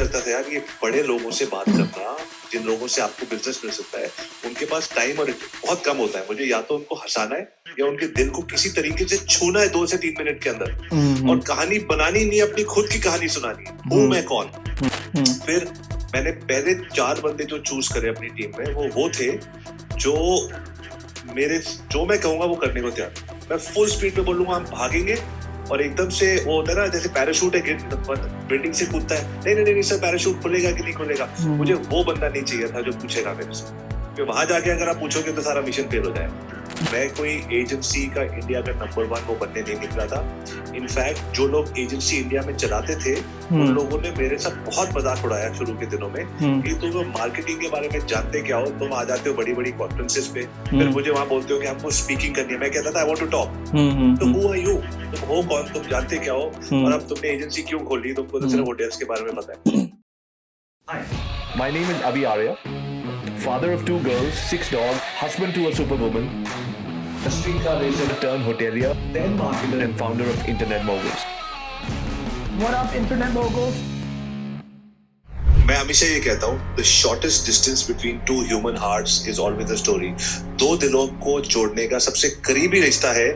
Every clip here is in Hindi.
लगता था यार ये बड़े लोगों से बात करना, जिन लोगों से आपको बिजनेस मिल सकता है, उनके पास टाइम और बहुत कम होता है। मुझे या तो उनको हंसाना है या उनके दिल को किसी तरीके से छूना है 2 से 3 मिनट के अंदर, और कहानी बनानी नहीं, अपनी खुद की कहानी सुनानी है। हूँ मैं कौन। फिर मैंने पहले 4 बंदे जो चूज करे अपनी टीम में, वो थे जो मैं कहूंगा वो करने को तैयार। मैं फुल स्पीड पे बोलूंगा हम भागेंगे, और एकदम से वो होता है ना जैसे पैराशूट है बिल्डिंग से कूदता है, नहीं सर पैराशूट खुलेगा कि नहीं खुलेगा। मुझे वो बंदा नहीं चाहिए था जो पूछेगा मेरे से, कि वहां जाके अगर आप पूछोगे तो सारा मिशन फेल हो जाएगा। मैं कोई एजेंसी का इंडिया का नंबर 1 वो बनने नहीं निकला था। इनफैक्ट जो लोग एजेंसी इंडिया में चलाते थे उन लोगों ने मेरे साथ बहुत मजाक उड़ाया शुरू के दिनों में कि तुम मार्केटिंग के बारे में जानते क्या हो, तुम आ जाते हो बड़ी बड़ी कॉन्फ्रेंसेस पे, फिर मुझे वहां बोलते हो कि हमको स्पीकिंग करनी है। मैं कहता था आई वांट टू टॉक। तो हु आर यू, तुम हो कौन, तुम जानते क्या हो, और अब तुमने एजेंसी क्यों खोली, तुमको तो सिर्फ होटल्स के बारे में पता है। Hi, my name is Abhi Arya, father of 2 girls, 6 dogs, husband to a superwoman, a streetcar racer turned hotelier, then marketer and founder of Internet Moguls. What up, Internet Moguls? मैं हमेशा ये कहता हूँ, the shortest distance between 2 human hearts is always a story. 2 दिलों को जोड़ने का सबसे करीबी रिश्ता है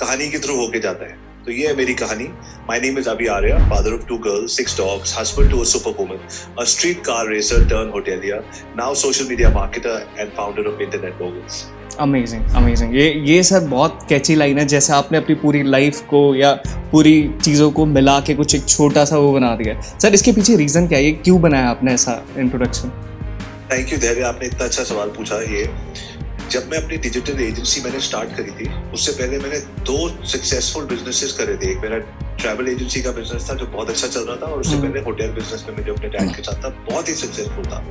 कहानी के थ्रू होके जाता है। तो ये है मेरी कहानी। My name is Abhi Arya, father of 2 girls, 6 dogs, husband to a superwoman, a street car racer turned hotelier, now social media marketer and founder of Internet Moguls. Amazing. ये सर बहुत कैची लाइन है, जैसे आपने अपनी पूरी लाइफ को या पूरी चीज़ों को मिला के कुछ एक छोटा सा वो बना दिया। सर इसके पीछे रीज़न क्या है, ये क्यों बनाया आपने ऐसा इंट्रोडक्शन? थैंक यू धैर्य, आपने इतना अच्छा सवाल पूछा। ये जब मैं अपनी डिजिटल एजेंसी मैंने स्टार्ट करी थी, उससे पहले मैंने 2 सक्सेसफुल बिजनेसेस करे थे। एक मेरा ट्रैवल एजेंसी का बिजनेस था जो बहुत अच्छा चल रहा था, और उससे पहले होटल बिजनेस में जो अपने डैड के साथ था बहुत ही सक्सेसफुल था।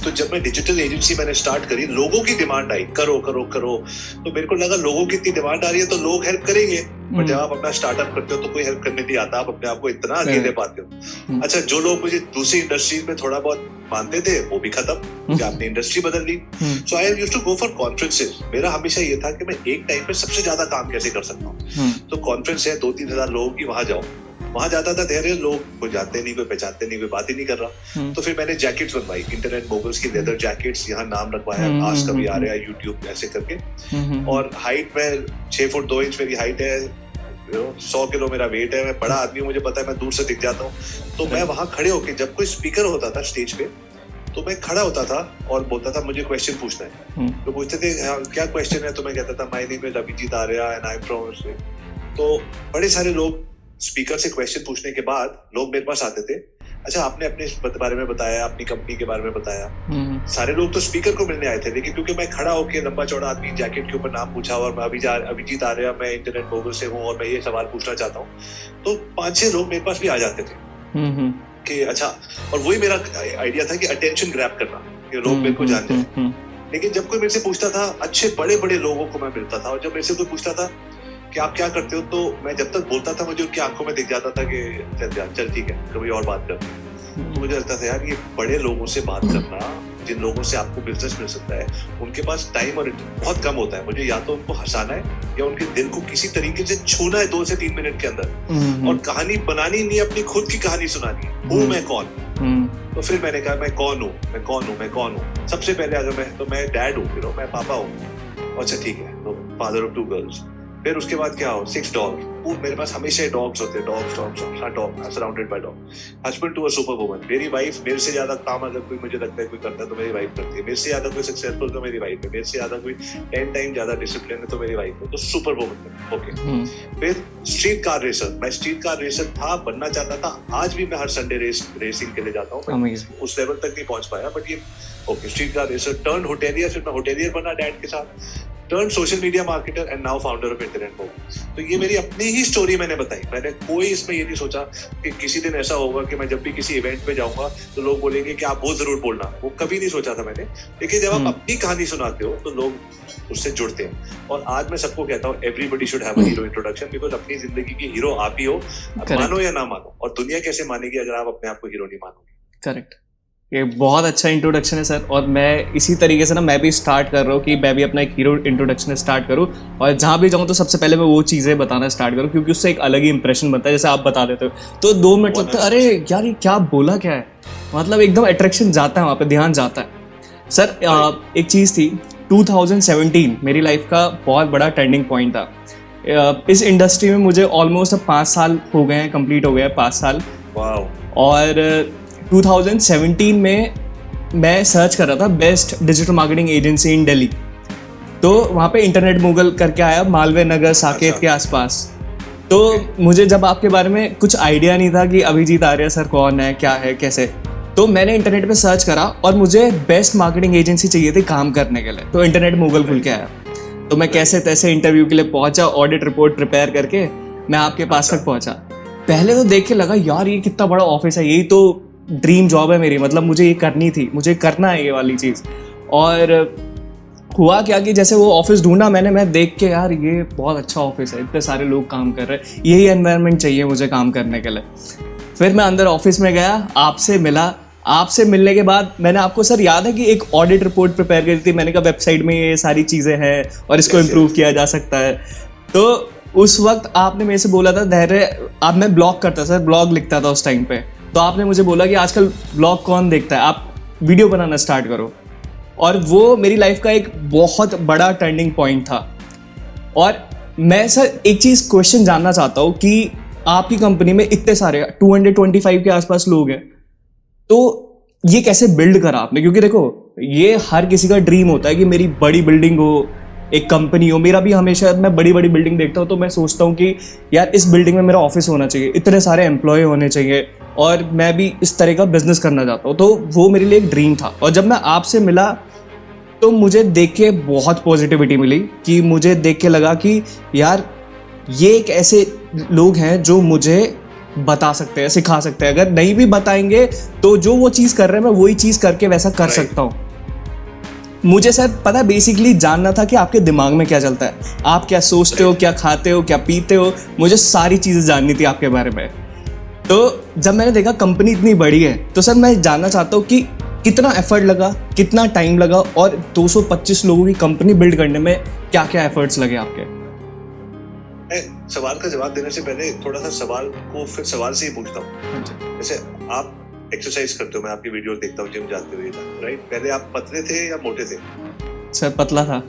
तो जब मैं डिजिटल एजेंसी मैंने स्टार्ट करी, लोगों की डिमांड आई करो, तो मेरे को लगा लोगों की इतनी डिमांड आ रही है तो लोग हेल्प करेंगे। पर जब आप अपना स्टार्टअप करते हो तो कोई हेल्प करने नहीं आता, आप अपने आप को इतना अकेले पाते हो। अच्छा, जो लोग मुझे दूसरी इंडस्ट्री में थोड़ा बहुत मानते थे वो भी खत्म, क्योंकि आपने इंडस्ट्री बदल ली। So I used to go for conferences. मेरा हमेशा ये था कि मैं एक टाइम पे सबसे ज्यादा काम कैसे कर सकता हूँ। तो कॉन्फ्रेंस है 2-3 हजार लोगों की, वहां जाओ। वहां जाता था, धैर्य लोग कोई जानते नहीं, कोई पहचानते नहीं, कोई बात ही नहीं कर रहा। तो फिर मैंने जैकेट्स बनवाई, इंटरनेट मोगल्स की लेदर जैकेट्स, यहाँ नाम रखवाया, आज कभी आ रहा है यूट्यूब ऐसे करके। और हाइट में 6 फुट 2 इंच मेरी हाइट है, 100 किलो मेरा वेट है, मैं बड़ा आदमी हूँ, मुझे पता है मैं दूर से दिख जाता हूँ। तो मैं वहां खड़े होके, जब कोई स्पीकर होता था स्टेज पे, तो मैं खड़ा होता था और बोलता था मुझे क्वेश्चन पूछना है। तो पूछते थे क्या क्वेश्चन है, तो मैं कहता था my name is Abhijeet Arya and I am from. तो बड़े सारे लोग स्पीकर से क्वेश्चन पूछने के बाद लोग मेरे पास आते थे, अच्छा आपने अपने बारे में बताया, अपनी कंपनी के बारे में बताया। सारे लोग तो स्पीकर को मिलने आए थे, लेकिन क्योंकि मैं खड़ा होकर लंबा चौड़ा आदमी जैकेट के ऊपर नाम पूछा और मैं अभिजीत आर्या, मैं इंटरनेट मोगल से हूँ और मैं ये सवाल पूछना चाहता हूँ, तो 5-6 लोग मेरे पास भी आ जाते थे कि अच्छा। और वही मेरा आइडिया था कि अटेंशन ग्रैब करना, कि लोग मेरे को जानते हैं। लेकिन जब कोई मेरे से पूछता था, अच्छे बड़े बड़े लोगों को मैं मिलता था, और जब मेरे से कोई पूछता था कि आप क्या करते हो, तो मैं जब तक बोलता था मुझे उनकी आंखों में दिख जाता था कि चल ठीक है, कभी और बात करते हैं। तो मुझे लगता था यार ये बड़े लोगों से बात करना, जिन लोगों से आपको बिजनेस मिल सकता है, उनके पास टाइम और बहुत कम होता है। मुझे या तो उनको हंसाना है या उनके दिल को किसी तरीके से छूना है 2 से 3 मिनट के अंदर, और कहानी बनानी नहीं, अपनी खुद की कहानी सुनानी है। हूँ मैं कौन। तो फिर मैंने कहा मैं कौन हूँ। सबसे पहले अगर मैं डैड हूँ, मैं पापा हूँ। अच्छा ठीक है, तो फादर ऑफ 2 गर्ल्स। फिर उसके बाद क्या हो, 6 डॉग। मेरे पास हमेशा डॉग्स होते हैं, dog, surrounded by dog. Husband to a super woman. मेरी वाइफ, मेरे से ज्यादा काम अगर कोई मुझे लगता है कोई करता है तो मेरी वाइफ करती है। मेरे से ज्यादा कोई सक्सेसफुल तो मेरी वाइफ है। मेरे से ज्यादा कोई 10 टाइम ज्यादा डिसिप्लिन है तो मेरी वाइफ है। तो सुपर वुमन। ओके। फिर स्ट्रीट कार रेसर। मैं स्ट्रीट कार रेसर था, बनना चाहता था। आज भी मैं हर संडे रेसिंग के लिए जाता हूँ। उस लेवल तक नहीं पहुंच पाया, बट ये okay. Street car racer turn hotelier. फिर मैं होटेलियर बना डैड के साथ, turn social media marketer and now founder of internet moguls. तो ये मेरी अपनी ही स्टोरी मैंने बताई। मैंने कोई इसमें ये नहीं सोचा कि किसी दिन ऐसा होगा कि मैं जब भी किसी इवेंट पे जाऊंगा तो लोग बोलेंगे कि आप वो जरूर बोलना। वो कभी नहीं सोचा था मैंने। लेकिन जब आप अपनी कहानी सुनाते हो तो लोग उससे जुड़ते हैं। और आज मैं सबको कहता हूँ everybody should have a hero introduction, because अपनी जिंदगी की हीरो आप ही हो, मानो या ना मानो। और दुनिया कैसे मानेगी अगर आप अपने आप को हीरो नहीं मानोगे। करेक्ट। ये बहुत अच्छा इंट्रोडक्शन है सर, और मैं इसी तरीके से ना मैं भी स्टार्ट कर रहा हूँ कि मैं भी अपना एक हीरो इंट्रोडक्शन स्टार्ट करूँ, और जहाँ भी जाऊँ तो सबसे पहले मैं वो चीज़ें बताना स्टार्ट करूँ, क्योंकि उससे एक अलग ही इंप्रेशन बनता है। जैसे आप बता देते हो तो 2 मिनट लगता है, अरे यार ये क्या बोला क्या है, मतलब एकदम अट्रैक्शन जाता है वहाँ पे, ध्यान जाता है। सर एक चीज़ थी, 2017 मेरी लाइफ का बहुत बड़ा टर्निंग पॉइंट था। इस इंडस्ट्री में मुझे ऑलमोस्ट अब 5 साल हो गए हैं, कंप्लीट हो गए हैं 5 साल। वाओ। और 2017 में मैं सर्च कर रहा था बेस्ट डिजिटल मार्केटिंग एजेंसी इन दिल्ली। तो वहाँ पे इंटरनेट मोगल करके आया, मालवीय नगर साकेत अच्छा। के आसपास। तो मुझे जब आपके बारे में कुछ आइडिया नहीं था कि अभिजीत आर्य सर कौन है, क्या है, कैसे, तो मैंने इंटरनेट पे सर्च करा और मुझे बेस्ट मार्केटिंग एजेंसी चाहिए थी काम करने के लिए। तो इंटरनेट मोगल खुल के आया। तो मैं कैसे तैसे इंटरव्यू के लिए पहुंचा, ऑडिट रिपोर्ट प्रिपेयर करके मैं आपके पास तक पहुंचा। पहले तो देख के लगा यार ये कितना बड़ा ऑफिस है, यही तो ड्रीम जॉब है मेरी, मतलब मुझे ये करनी थी, मुझे करना है ये वाली चीज़। और हुआ क्या कि जैसे वो ऑफिस ढूंढा मैंने, मैं देख के यार ये बहुत अच्छा ऑफिस है, इतने सारे लोग काम कर रहे हैं, यही एनवायरनमेंट चाहिए मुझे काम करने के लिए। फिर मैं अंदर ऑफिस में गया, आपसे मिला। आपसे मिलने के बाद मैंने आपको सर याद है कि एक ऑडिट रिपोर्ट प्रिपेयर करी थी, मैंने कहा वेबसाइट में ये सारी चीज़ें हैं और इसको इम्प्रूव किया जा सकता है। तो उस वक्त आपने मेरे से बोला था धैर्य, अब मैं ब्लॉग करता सर, ब्लॉग लिखता था उस टाइम पे, तो आपने मुझे बोला कि आजकल ब्लॉग कौन देखता है, आप वीडियो बनाना स्टार्ट करो। और वो मेरी लाइफ का एक बहुत बड़ा टर्निंग पॉइंट था। और मैं सर एक चीज़ क्वेश्चन जानना चाहता हूँ कि आपकी कंपनी में इतने सारे 225 के आसपास लोग हैं, तो ये कैसे बिल्ड करा आपने? क्योंकि देखो ये हर किसी का ड्रीम होता है कि मेरी बड़ी बिल्डिंग हो, एक कंपनी हो। मेरा भी हमेशा, मैं बड़ी बड़ी बिल्डिंग देखता हूँ तो मैं सोचता हूँ कि यार इस बिल्डिंग में मेरा ऑफिस होना चाहिए, इतने सारे एम्प्लॉय होने चाहिए और मैं भी इस तरह का बिजनेस करना चाहता हूँ। तो वो मेरे लिए एक ड्रीम था। और जब मैं आपसे मिला तो मुझे देख के बहुत पॉजिटिविटी मिली, कि मुझे देख के लगा कि यार ये एक ऐसे लोग हैं जो मुझे बता सकते हैं, सिखा सकते हैं। अगर नहीं भी बताएंगे तो जो वो चीज़ कर रहे हैं मैं वही चीज़ करके वैसा कर सकता हूँ। मुझे सर पता है, बेसिकली जानना था कि आपके दिमाग में क्या चलता है, आप क्या सोचते हो, क्या खाते हो, क्या पीते हो, मुझे सारी चीज़ें जाननी थी आपके बारे में। तो जब मैंने देखा कंपनी इतनी बड़ी है तो सर मैं जानना चाहता हूँ कि कितना एफर्ट लगा, कितना टाइम लगा, और 225 लोगों की कंपनी बिल्ड करने में क्या क्या एफर्ट्स लगे आपके? सवाल का जवाब देने से पहले थोड़ा सा सवाल को फिर सवाल से ही पूछता हूँ। जैसे आप एक्सरसाइज करते हो, मैं आपकी वीडियो देखता हूँ जिम जाते हुए, राइट? पहले आप पतले थे या मोटे थे? सर पतला था,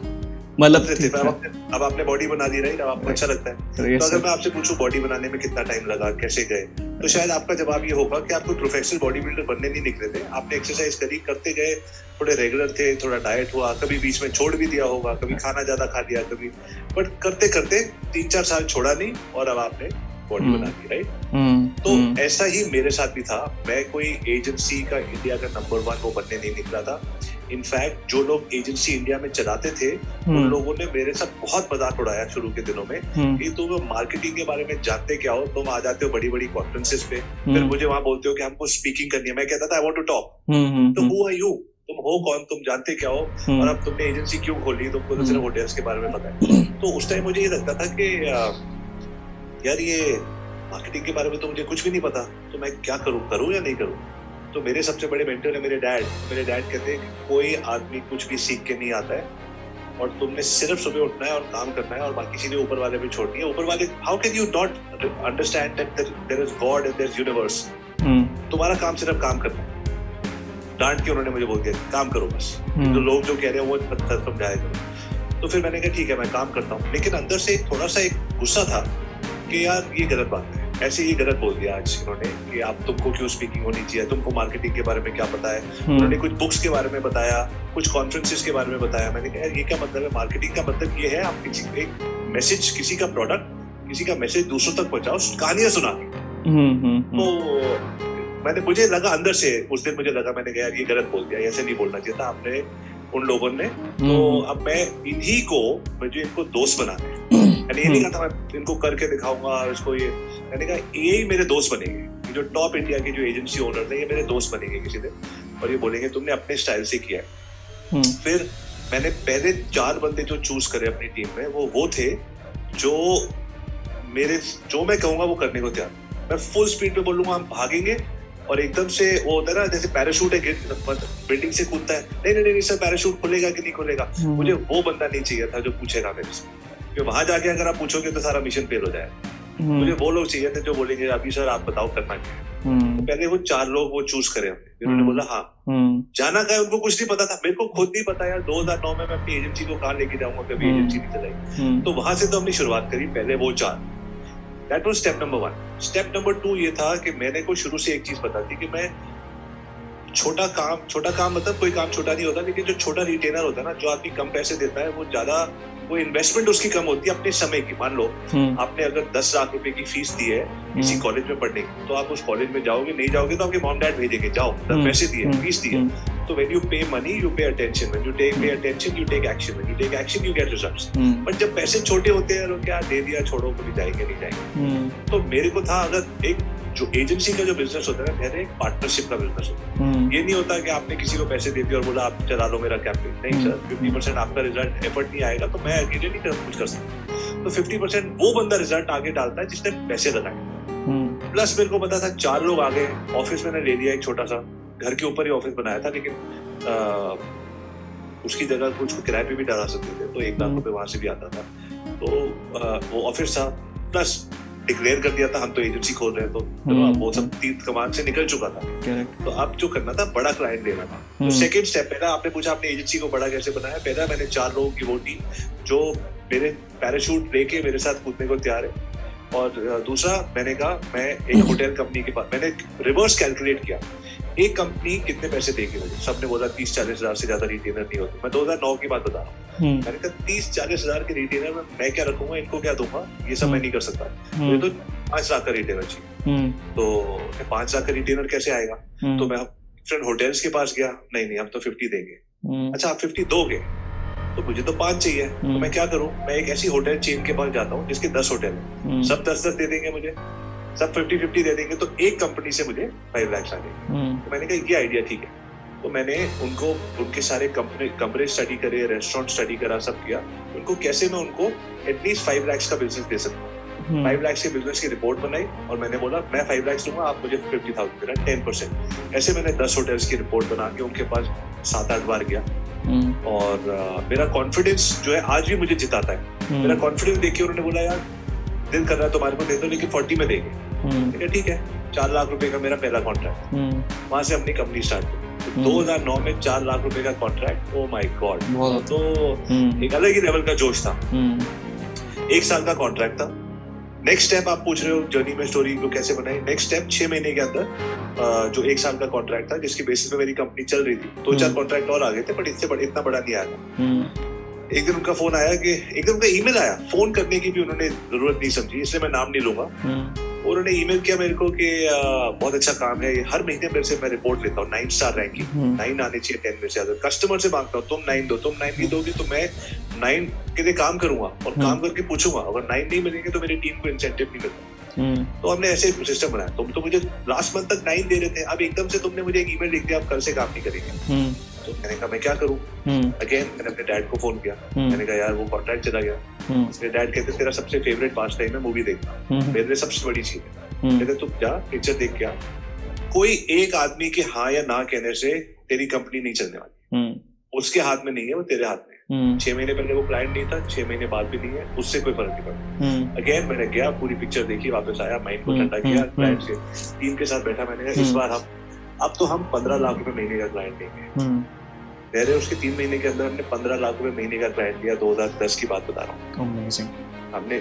मतलब थे। अब आपने बॉडी बना ली, राइट? अब आपको अच्छा लगता है। तो अगर मैं आपसे पूछूं बॉडी बनाने में कितना टाइम लगा, कैसे गए, तो शायद आपका जवाब ये होगा कि आप कोई प्रोफेशनल बॉडी बिल्डर बनने नहीं निकले थे। आपने एक्सरसाइज करी, करते गए, थोड़े रेगुलर थे, थोड़ा डाइट हुआ, कभी बीच में छोड़ भी दिया होगा, कभी खाना ज्यादा खा लिया, कभी, बट करते करते 3-4 साल छोड़ा नहीं और अब आपने बॉडी बना दी, राइट? तो ऐसा ही मेरे साथ भी था। मैं कोई एजेंसी का इंडिया का नंबर 1 वो बनने नहीं निकला था। इनफैक्ट जो लोग एजेंसी इंडिया में चलाते थे उन लोगों ने मेरे साथ बहुत मजाक उड़ाया शुरू के दिनों में कि तुम मार्केटिंग के बारे में जानते क्या हो, तुम आ जाते हो बड़ी बड़ी कॉन्फ्रेंसेस पे, फिर मुझे वहां बोलते हो कि हमको स्पीकिंग करनी है। मैं कहता था आई वांट टू टॉक। तो हु आर यू, तुम हो कौन, तुम जानते क्या हो, और अब तुमने एजेंसी क्यों खोली, तुमको तो सिर्फ होटल्स के बारे में पता है। तो उस टाइम मुझे ये लगता था कि यार ये मार्केटिंग के बारे में तो मुझे कुछ भी नहीं पता, तो मैं क्या करूं या नहीं करूं। तो मेरे सबसे बड़े मेंटर है मेरे डैड। मेरे डैड कहते हैं कि कोई आदमी कुछ भी सीख के नहीं आता है और तुमने सिर्फ सुबह उठना है और काम करना है और बाकी चीजें ऊपर वाले पे छोड़नी है। ऊपर वाले, how can you not understand that there is God and there is universe. तुम्हारा काम सिर्फ काम करना है। डांट के उन्होंने मुझे बोल दिया काम करो बस, तो लोग जो कह रहे हैं वो समझाया करो। तो फिर मैंने कहा ठीक है मैं काम करता हूँ, लेकिन अंदर से थोड़ा सा एक गुस्सा था कि यार ये गलत बात है, ऐसे ही गलत बोल दिया आज इन्होंने कि आप तुमको क्यों स्पीकिंग होनी चाहिए, तुमको मार्केटिंग के बारे में क्या पता है। उन्होंने कुछ बुक्स के बारे में बताया, कुछ कॉन्फ्रेंसेस के बारे में बताया। मैंने कहा ये क्या मतलब है, मार्केटिंग का मतलब ये है आप किसी एक मैसेज, किसी का प्रोडक्ट, किसी का मैसेज दूसरों तक पहुंचाओ, कहानियां सुना के। तो मुझे लगा अंदर से उस दिन मुझे लगा, मैंने कहा यार ये गलत बोल दिया, ऐसे नहीं बोलना चाहिए था आपने उन लोगों ने। तो अब मैं इन्हीं को, मुझे इनको दोस्त बनाना है। मैंने ये नहीं कहा था मैं इनको करके दिखाऊंगा और इसको ये, मैंने कहा यही मेरे दोस्त बनेंगे। जो टॉप इंडिया के जो एजेंसी ओनर थे ये मेरे दोस्त बनेंगे किसी दिन, और ये बोलेंगे तुमने अपने स्टाइल से किया है। फिर मैंने पहले 4 बंदे जो चूज करे अपनी टीम में, वो थे जो मैं कहूंगा वो करने को तैयार। मैं फुल स्पीड पे बोलूंगा हम भागेंगे, और एकदम से वो होता है ना जैसे पैराशूट है, बिल्डिंग से कूदता है, नहीं सर पैराशूट खुलेगा कि नहीं खुलेगा। मुझे वो बंदा नहीं चाहिए था जो पूछेगा मेरे से, क्योंकि वहां जाके अगर आप पूछोगे तो सारा मिशन फेल हो जाएगा। मुझे वो लोग चाहिए थे जो बोलेंगे अभी सर आप बताओ करना क्या है। पहले वो 4 लोग वो चूज करे हमने। उन्होंने बोला हाँ, जाना का है उनको कुछ नहीं पता था, मेरे को खुद नहीं पता यार 2009 में मैं अपनी एजेंसी को कहाँ लेके जाऊंगा, कभी एजेंसी नहीं चलाई। तो वहां से तो हमने शुरुआत करी, पहले वो 4। That was step number 1। Step number 2 ये था कि मैंने को शुरू से एक चीज पता थी कि मैं छोटा काम मतलब कोई काम छोटा नहीं होता, लेकिन जो छोटा रिटेनर होता है ना, जो आदमी कम पैसे देता है, वो ज्यादा वो इन्वेस्टमेंट उसकी कम होती है अपने समय की। मान लो आपने अगर 10 लाख रुपए की फीस दी है किसी कॉलेज में पढ़ने की, तो आप उस कॉलेज में जाओगे, नहीं जाओगे तो आपके मॉम डैड भेजेंगे, जाओ, पैसे दिए, फीस दिए। तो when you pay money you pay attention, when you pay attention you take action, when you take action you get results। But जब पैसे छोटे होते हैं तो क्या दे दिया छोड़ो, कभी जाएंगे नहीं जाएंगे। तो मेरे को था अगर एक जो एजेंसी का जो बिजनेस होता है ना, एक पार्टनरशिप का बिजनेस होता है। ये नहीं होता कि आपने किसी को पैसे दे दिए और बोला आप चला लो मेरा कैंपेन। नहीं सर, 50% आपका रिजल्ट एफर्ट नहीं आएगा तो मैं अकेले नहीं कुछ कर सकता। तो 50% वो बंदा रिजल्ट आगे डालता है जिसने पैसे लगाए। प्लस मेरे को पता था 4 लोग आ गए, ऑफिस मैंने ले लिया एक छोटा सा, घर के ऊपर ही ऑफिस बनाया था, लेकिन उसकी जगह कुछ किराए पे भी डाला सकते थे, तो 1 लाख रुपए वहां से भी आता था। तो वो ऑफिस था, प्लस डिक्लेयर कर दिया था हम तो एजेंसी खोल रहे हैं, तो वो सब तीर्थ कमान से निकल चुका था। तो अब जो करना था बड़ा क्लाइंट लेना था। तो सेकंड स्टेप पहला आपने पूछा आपने एजेंसी को बड़ा कैसे बनाया। पहला मैंने 4 लोगों की वो टीम जो मेरे पैराशूट लेके मेरे साथ कूदने को तैयार है। और दूसरा मैंने कहा मैं एक होटल कंपनी के पास, मैंने रिवर्स कैलकुलेट किया एक कंपनी कितने पैसे देगी मुझे। सबने बोला 30-40 हजार से ज्यादा रिटेनर नहीं होते। मैं 2009 की बात बता रहा हूँ। मैंने कहा 30-40 हजार के रिटेनर में मैं क्या रखूंगा, इनको क्या दूंगा, ये सब मैं नहीं कर सकता। मुझे तो 5 लाख का रिटेनर चाहिए। तो 5 लाख का रिटेनर कैसे आएगा? तो मैं फ्रेंड होटल्स के पास गया, नहीं हम तो 50 देंगे। अच्छा आप 50 दोगे, तो मुझे तो 5 चाहिए। तो मैं क्या करूं, मैं एक ऐसी होटल चेन के पास जाता हूं जिसके 10 होटल है, सब 10-10 दे देंगे मुझे, सब 50-50 दे देंगे, तो एक कंपनी से मुझे 5 लाख आ जाएंगे। तो मैंने कहा ये आइडिया ठीक है। तो मैंने उनको उनके सारे कमरे स्टडी करे, रेस्टोरेंट स्टडी करा, सब किया उनको कैसे मैं उनको एटलीस्ट 5 लाख का बिजनेस दे सकता हूँ। 5 लाख के बिजनेस की रिपोर्ट बनाई और मैंने बोला मैं 5 लाख दूंगा, आप मुझे 50,000 देना, 10%। ऐसे मैंने 10 होटल्स की रिपोर्ट बना के उनके पास 7-8 बार गया। और मेरा कॉन्फिडेंस जो है आज भी मुझे जिताता है। मेरा कॉन्फिडेंस देख के उन्होंने बोला यार दिल कर रहा है तुम्हारे को दे दो, लेकिन 40 में देंगे। ठीक है, 4 लाख रुपए का मेरा पहला कॉन्ट्रैक्ट। वहां से अपनी कंपनी स्टार्ट की। 2009 में 4 लाख रुपए का कॉन्ट्रैक्ट, ओ माय गॉड। तो एक अलग ही लेवल का जोश था। 1 साल का कॉन्ट्रैक्ट था। नेक्स्ट स्टेप आप पूछ रहे हो जर्नी में स्टोरी को कैसे बनाई। नेक्स्ट स्टेप 6 महीने के अंदर जो 1 साल का कॉन्ट्रैक्ट था, जिसकी बेसिस पे मेरी कंपनी चल रही थी, 2-4 कॉन्ट्रैक्ट और आ गए थे, बट इतना बड़ा नहीं आया। एक दिन उनका फोन आया कि एक दिन उनका ईमेल आया, फोन करने की भी उन्होंने जरूरत नहीं समझी, इसलिए मैं नाम नहीं लूंगा। उन्होंने ईमेल किया मेरे को कि बहुत अच्छा काम है, हर महीने मेरे से मैं रिपोर्ट लेता हूँ, 9 स्टार रैंकिंग, 9 आने चाहिए 10 में से ज्यादा। कस्टमर से मांगता हूँ तुम 9 दो, तुम 9 नहीं दोगे तो मैं 9 के लिए काम करूंगा और काम करके पूछूंगा, अगर 9 नहीं मिलेंगे तो मेरी टीम को इंसेंटिव नहीं मिलता। तो हमने ऐसे सिस्टम बनाया। तुम तो मुझे लास्ट मंथ तक 9 दे रहे थे, अब एकदम से तुमने मुझे एक ईमेल लिख दिया आप कल से काम नहीं करेंगे। तो मैंने कहा मैं क्या करूं। अगेन मैंने अपने डैड को फोन किया, मैंने कहा यार वो कॉन्ट्रैक्ट चला गया। मेरे डैड कहते तेरा सबसे फेवरेट पास टाइम है मूवी देखना, मेरे लिए सबसे बड़ी चीज है। कहते तुम जा पिक्चर देख के आ, कोई एक आदमी के हाँ या ना कहने से तेरी कंपनी नहीं चलने वाली। उसके हाथ में नहीं है, वो तेरे हाथ में। 6 महीने पहले वो क्लाइंट नहीं था, 6 महीने बाद भी नहीं है, उससे कोई फर्क नहीं पड़ता। अगेन मैंने गया, पूरी पिक्चर देखी, वापस आया, माइंड को ठंडा किया, क्लाइंट से टीम के साथ बैठा। मैंने कहा इस बार अब तो हम 15 लाख रुपए महीने का क्लाइंट देंगे। पहले उसके 3 महीने के अंदर हमने 15 लाख रुपए महीने का क्लाइंट लिया। 2010 की बात बता रहा हूँ। हमने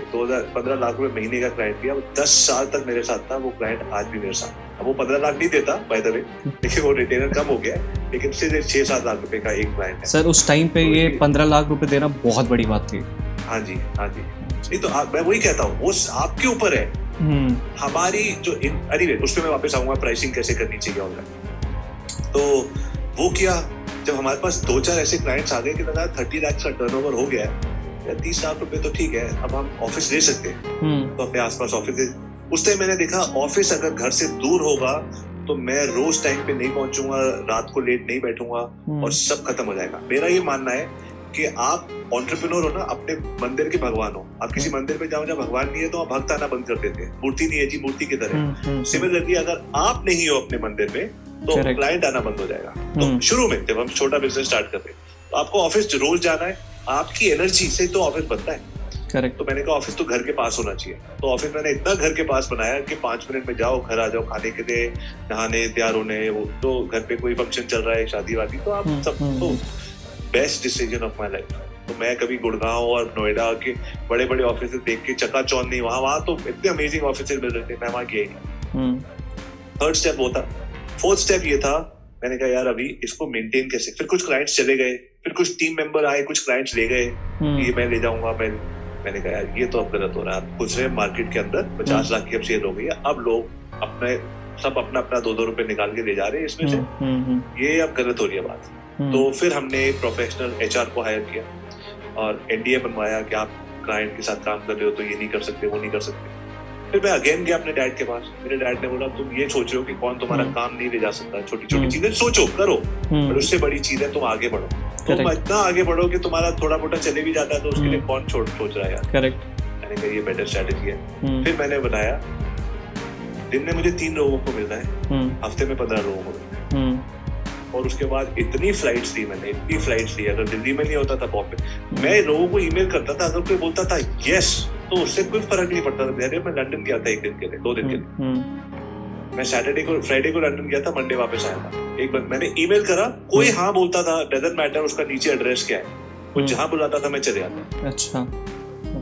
15 लाख रुपए महीने का क्लाइंट लिया। 10 साल तक मेरे साथ था वो क्लाइंट, आज भी मेरे साथ। अब वो 15 लाख नहीं देता बाय द वे, लेकिन वो रिटेनर कम हो गया, लेकिन सिर्फ 6-7 लाख रुपए का एक क्लाइंट है। सर उस टाइम पे ये 15 लाख रुपए देना बहुत बड़ी बात थी। हाँ जी नहीं तो मैं वही कहता हूँ, वो आपके ऊपर है। हमारी जो एनीवे उस पर मैं वापस आऊंगा, प्राइसिंग कैसे करनी चाहिए ऑनलाइन। तो वो किया, जब हमारे पास 2-4 ऐसे क्लाइंट्स आ गए कि दादा 30 लाख का टर्नओवर हो गया है, 30 लाख रुपए तो ठीक है, अब हम ऑफिस ले सकते हैं। तो अपने आसपास ऑफिस दे। उस टाइम मैंने देखा ऑफिस अगर घर से दूर होगा तो मैं रोज टाइम पे नहीं पहुंचूंगा, रात को लेट नहीं बैठूंगा और सब खत्म हो जाएगा। मेरा ये मानना है कि आप एंटरप्रेन्योर हो ना, अपने मंदिर के भगवान हो। आप किसी मंदिर पे जाओ जहाँ भगवान नहीं है तो आप भक्त आना बंद कर देते हैं, मूर्ति नहीं है जी मूर्ति की तरह। सिमिलरली अगर आप नहीं हो अपने मंदिर में तो क्लाइंट आना बंद हो जाएगा। तो शुरू में जब हम छोटा बिजनेस स्टार्ट करते हैं तो आपको ऑफिस रोज जाना है, आपकी एनर्जी से तो ऑफिस बनता है। करेक्ट। तो मैंने कहा ऑफिस तो घर के पास होना चाहिए, तो ऑफिस मैंने इतना घर के पास बनाया कि 5 मिनट में जाओ, घर आ जाओ, खाने के लिए, नहाने तैयार होने, वो तो घर पे कोई फंक्शन चल रहा है, शादी वादी, तो आप सब तो best decision of my life. तो मैं कभी गुड़गांव और नोएडा के बड़े बड़े ऑफिस देख के चकाचौंध नहीं, वहाँ तो इतने अमेजिंग ऑफिस मिल रहे थे, मैं वहाँ गया ही नहीं। थर्ड स्टेप वो था। फोर्थ स्टेप ये था, मैंने कहा यार अभी इसको मेंटेन कैसे। फिर कुछ क्लाइंट्स चले गए, फिर कुछ टीम मेंबर आए, कुछ क्लाइंट्स ले गए, ये मैं ले जाऊंगा, मैंने कहा यार ये तो अब गलत हो रहा है। कुछ मार्केट के अंदर 50 लाख की अब सेल हो गई है, अब लोग अपने सब अपना 2-2 रुपए निकाल के ले जा रहे हैं इसमें से, ये अब गलत हो रही है बात। तो फिर हमने प्रोफेशनल HR को हायर किया और NDA बनवाया कि आप क्लाइंट के साथ काम कर रहे हो तो ये नहीं कर सकते, वो नहीं कर सकते। फिर मैं अगेन गया अपने डैड के पास। मेरे डैड ने बोला तुम ये सोच रहे हो कि कौन तुम्हारा काम नहीं ले जा सकता, छोटी छोटी चीजें सोचो, करो, पर उससे बड़ी चीज है तुम आगे बढ़ो। तुम इतना आगे बढ़ो कि तुम्हारा थोड़ा मोटा चले भी जाता है तो उसके लिए कौन सोच रहा है यार। करेक्ट। मैंने कहा ये बेटर स्ट्रेटेजी है। फिर मैंने बनाया, दिन में मुझे 3 लोगों को मिलना है, हफ्ते में 15 लोगों को मिलना है। और उसके बाद इतनी फ्लाइट्स ली मैंने, इतनी फ्लाइट्स ली, अगर दिल्ली में नहीं होता था पॉप में, मैं लोगों को ईमेल करता था, अगर कोई बोलता था यस तो उससे कोई फर्क नहीं पड़ता था। मैं लंदन गया था 1 दिन के लिए, 2 दिन के लिए, मैं फ्राइडे को लंदन गया था, मंडे वापस आया था। एक बार मैंने ईमेल करा, कोई हाँ बोलता था, डजंट मैटर उसका नीचे एड्रेस क्या है, वो जहाँ बुलाता था मैं चले आता। अच्छा।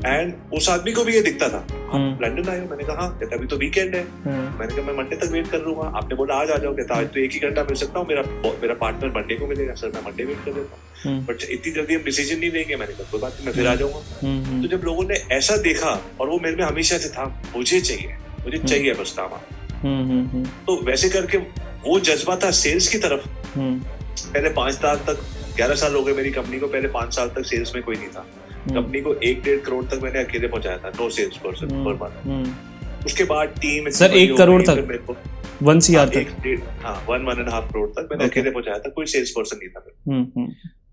एंड उस आदमी को भी ये दिखता था, आप लंदन आए हो? मैंने कहा हाँ। कहता अभी तो वीकेंड है। मैंने कहा मैं मंडे तक वेट कर लूंगा। आपने बोला आज आ जाओ। कहता आज तो 1 ही घंटा मिल सकता हूँ, मेरा पार्टनर मंडे को मिलेगा। सर मैं मंडे वेट कर देता हूँ, बट इतनी जल्दी हम डिसीजन नहीं लेंगे। मैंने कहा कोई बात नहीं, मैं फिर आ जाऊंगा। तो जब लोगों ने ऐसा देखा, और वो मेरे में हमेशा से था, मुझे चाहिए बस काम। तो वैसे करके वो जज्बा था सेल्स की तरफ। पहले 5 साल तक, 11 साल हो गए मेरी कंपनी को, पहले 5 साल तक सेल्स में कोई नहीं था। कंपनी को 1-1.5 करोड़ तक मैंने अकेले पहुंचाया था, no sales person per month. उसके बाद टीम सर 1 करोड़ तक, 1 CR तक, 1.5 करोड़ तक मैंने अकेले पहुंचाया था, कोई सेल्स पर्सन नहीं था।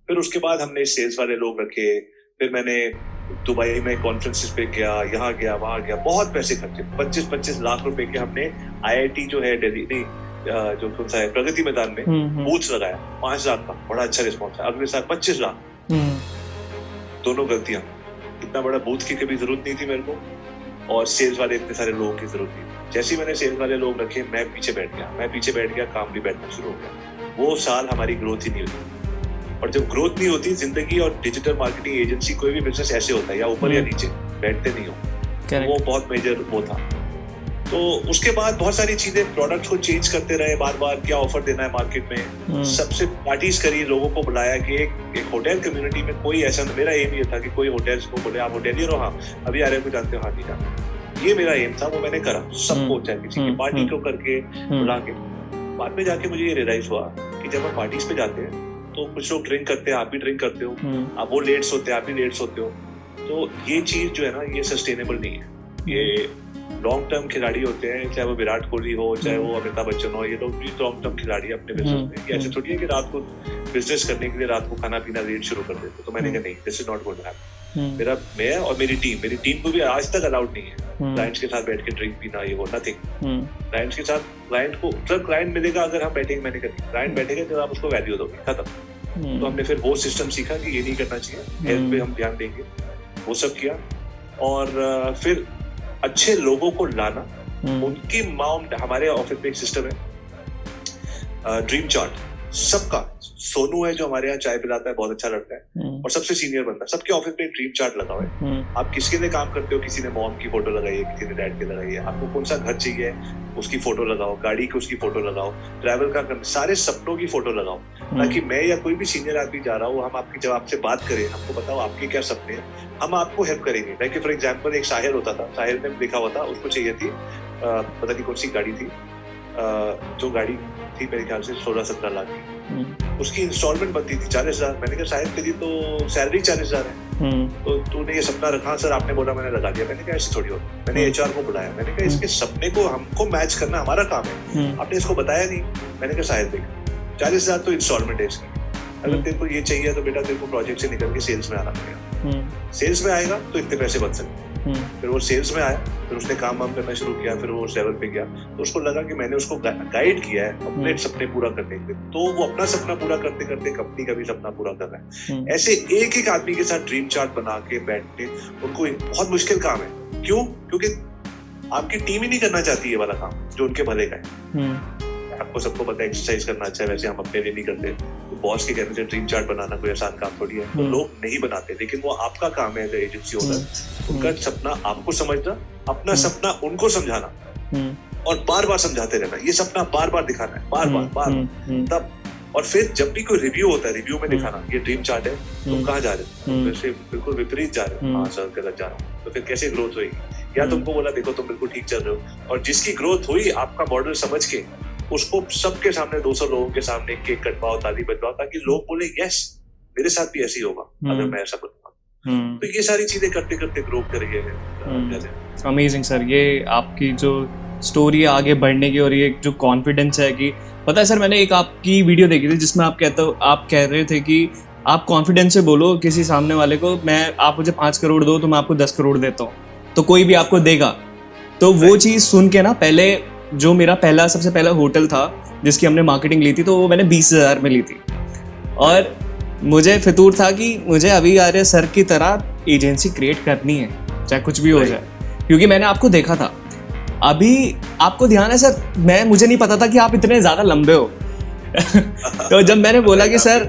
फिर उसके बाद हमने सेल्स वाले लोग रखे। फिर मैंने दुबई में कॉन्फ्रेंसेस पे गया, यहाँ गया, वहां गया, बहुत पैसे खर्चे, 25-25 लाख रुपए के हमने IIT जो है दिल्ली नहीं, जो कौन सा है, प्रगति मैदान में बूथ लगाया, 5 लाख का, बड़ा अच्छा रिस्पॉन्स है। अगले साल 25 लाख। दोनों गलतियां, इतना बड़ा बूथ की कभी जरूरत नहीं थी मेरे को, और सेल्स वाले इतने सारे लोगों की जरूरत नहीं। जैसे ही मैंने सेल्स वाले लोग रखे, मैं पीछे बैठ गया, काम भी बैठना शुरू हो गया। वो साल हमारी ग्रोथ ही नहीं हुई। और जब ग्रोथ नहीं होती, जिंदगी और डिजिटल मार्केटिंग एजेंसी, कोई भी बिजनेस ऐसे होता है, या ऊपर या नीचे, बैठते नहीं हो। वो बहुत मेजर वो था। तो उसके बाद बहुत सारी चीजें, प्रोडक्ट को चेंज करते रहे, बार बार क्या ऑफर देना है मार्केट में। सबसे पार्टीज करी, लोगों को बुलाया कि एक होटल कम्युनिटी में कोई ऐसा, मेरा एम ये था कि कोई होटल्स को बोले आप होटेलियर हो, हाँ अभी आ रहे को जानते हो, हाँ नहीं जानते। ये मेरा एम था, वो मैंने करा सबको, चाहे किसी की पार्टी को करके बुला के। बाद में जाके मुझे ये रियलाइज हुआ कि जब हम पार्टीज पे जाते हैं तो कुछ लोग ड्रिंक करते हैं, आप भी ड्रिंक करते हो, आप वो लेट सोते हैं, आप भी लेट सोते हो। तो ये चीज जो है ना, ये सस्टेनेबल नहीं है। ये लॉन्ग टर्म खिलाड़ी होते हैं, चाहे वो विराट कोहली हो, चाहे वो अमिताभ बच्चन हो, ये लोग भी लॉन्ग टर्म खिलाड़ी अपने बिजनेस में। ये ऐसे थोड़ी है कि रात को बिजनेस करने के लिए रात को खाना पीना लेट शुरू कर देते। तो मैंने कहा नहीं, this is not going to happen. मैं और मेरी टीम को भी आज तक अलाउड नहीं है क्लाइंट्स के साथ बैठ के ड्रिंक पीना, ये वो नथिंग। क्लाइंट्स के साथ, क्लाइंट को जब क्लाइंट मिलेगा, अगर हम बैठेंगे, मैंने कहा क्लाइंट बैठेगा जब आप उसको वैल्यू दोगे, खत्म। तो हमने फिर वो सिस्टम सीखा कि ये नहीं करना चाहिए, हेल्थ पे हम ध्यान देंगे, वो सब किया। और फिर अच्छे लोगों को लाना, उनकी माउंट, हमारे ऑफिस में एक सिस्टम है, ड्रीम चार्ट सबका। सोनू है जो हमारे यहाँ चाय पिलाता है, बहुत अच्छा लगता है, और सबसे सीनियर बंदा, सबके ऑफिस में ड्रीम चार्ट लगा हुआ है। आप किसके लिए काम करते हो, किसी ने मॉम की फोटो लगाई है, किसी ने डैड की लगाई है, आपको कौन सा घर चाहिए उसकी फोटो लगाओ, गाड़ी की उसकी फोटो लगाओ, ट्रैवल का सारे सपनों की फोटो लगाओ, ताकि मैं या कोई भी सीनियर आदमी जा रहा हूँ, हम आपकी जब आपसे बात करें, हमको बताओ आपके क्या सपने हैं, हम आपको हेल्प करेंगे। लाइक फॉर एग्जाम्पल, एक साहिर होता था, साहिर ने लिखा हुआ था, उसको चाहिए थी पता नहीं कौन सी गाड़ी थी, जो गाड़ी थी मेरे ख्याल से 16-17 लाख की, उसकी इंस्टॉलमेंट बनती थी 40,000। मैंने कहा शायद तेरी तो सैलरी 40,000 है, तो तूने ये सपना रखा? सर आपने बोला, मैंने लगा दिया। मैंने कहा ऐसे थोड़ी होता। मैंने HR को बुलाया, मैंने कहा इसके सपने को हमको मैच करना हमारा काम है, आपने इसको बताया नहीं। मैंने कहा शायद देख 40,000 तो इंस्टॉलमेंट है इसकी, अगर तेरे को ये चाहिए तो बेटा तेरे को प्रोजेक्ट से निकल के सेल्स में आना पड़ेगा। सेल्स में आएगा तो इतने पैसे बन सकते हैं। फिर वो सेल्स में आया, फिर उसने काम वाम करना शुरू किया, फिर वो उस लेवल पे गया, तो उसको लगा कि मैंने उसको गाइड किया है अपने सपने पूरा करने के लिए, तो वो अपना सपना पूरा करते करते कंपनी का भी सपना पूरा कर रहा है। ऐसे एक एक आदमी के साथ ड्रीम चार्ट बना के बैठने उनको बहुत मुश्किल काम है। क्यों? क्योंकि आपकी टीम ही नहीं करना चाहती ये वाला काम जो उनके भले का है। आपको सबको पता है एक्सरसाइज करना अच्छा है, वैसे हम अपने लिए नहीं करते, तो बॉस के कहने से ड्रीम चार्ट बनाना कोई आसान काम थोड़ी है, तो लोग नहीं बनाते, लेकिन वो आपका काम है एज एजेंसी ओनर, उनका सपना आपको समझना, अपना सपना उनको समझाना और बार बार समझाते रहना, ये सपना बार बार दिखाना है, बार बार तब, और फिर जब भी कोई रिव्यू होता है, रिव्यू में दिखाना ये ड्रीम चार्ट है, तुम कहाँ जा रहे हो, वैसे बिल्कुल विपरीत जा रहे हो, हाँ सर गलत जा रहा हूँ, तो फिर कैसे ग्रोथ होगी? या तुमको बोला देखो तुम बिल्कुल ठीक चल रहे हो, और जिसकी ग्रोथ हुई आपका मॉडल समझ के उसको सबके सामने 200 लोगों के सामने केक कटवाओ, ताली बजवाओ, ताकि लोग बोले यस मेरे साथ भी ऐसे ही होगा अगर मैं ऐसा करूँगा। तो ये सारी चीजें करते करते ग्रो कर रही है। अमेजिंग सर, ये आपकी जो स्टोरी है आगे बढ़ने की और ये जो कॉन्फिडेंस है कि पता है सर, मैंने एक आपकी वीडियो देखी थी जिसमें आप कह रहे थे कि आप कॉन्फिडेंस से बोलो किसी सामने वाले को, आप मुझे 5 करोड़ दो तो मैं आपको 10 करोड़ देता हूँ, तो कोई भी आपको देगा। तो वो चीज़ सुन के ना, पहले जो मेरा सबसे पहला होटल था जिसकी हमने मार्केटिंग ली थी, तो वो मैंने 20,000 में ली थी, और मुझे फितूर था कि मुझे अभी आर्य सर की तरह एजेंसी क्रिएट करनी है, चाहे कुछ भी हो जाए, क्योंकि मैंने आपको देखा था। अभी आपको ध्यान है सर, मुझे नहीं पता था कि आप इतने ज़्यादा लंबे हो तो जब मैंने बोला कि सर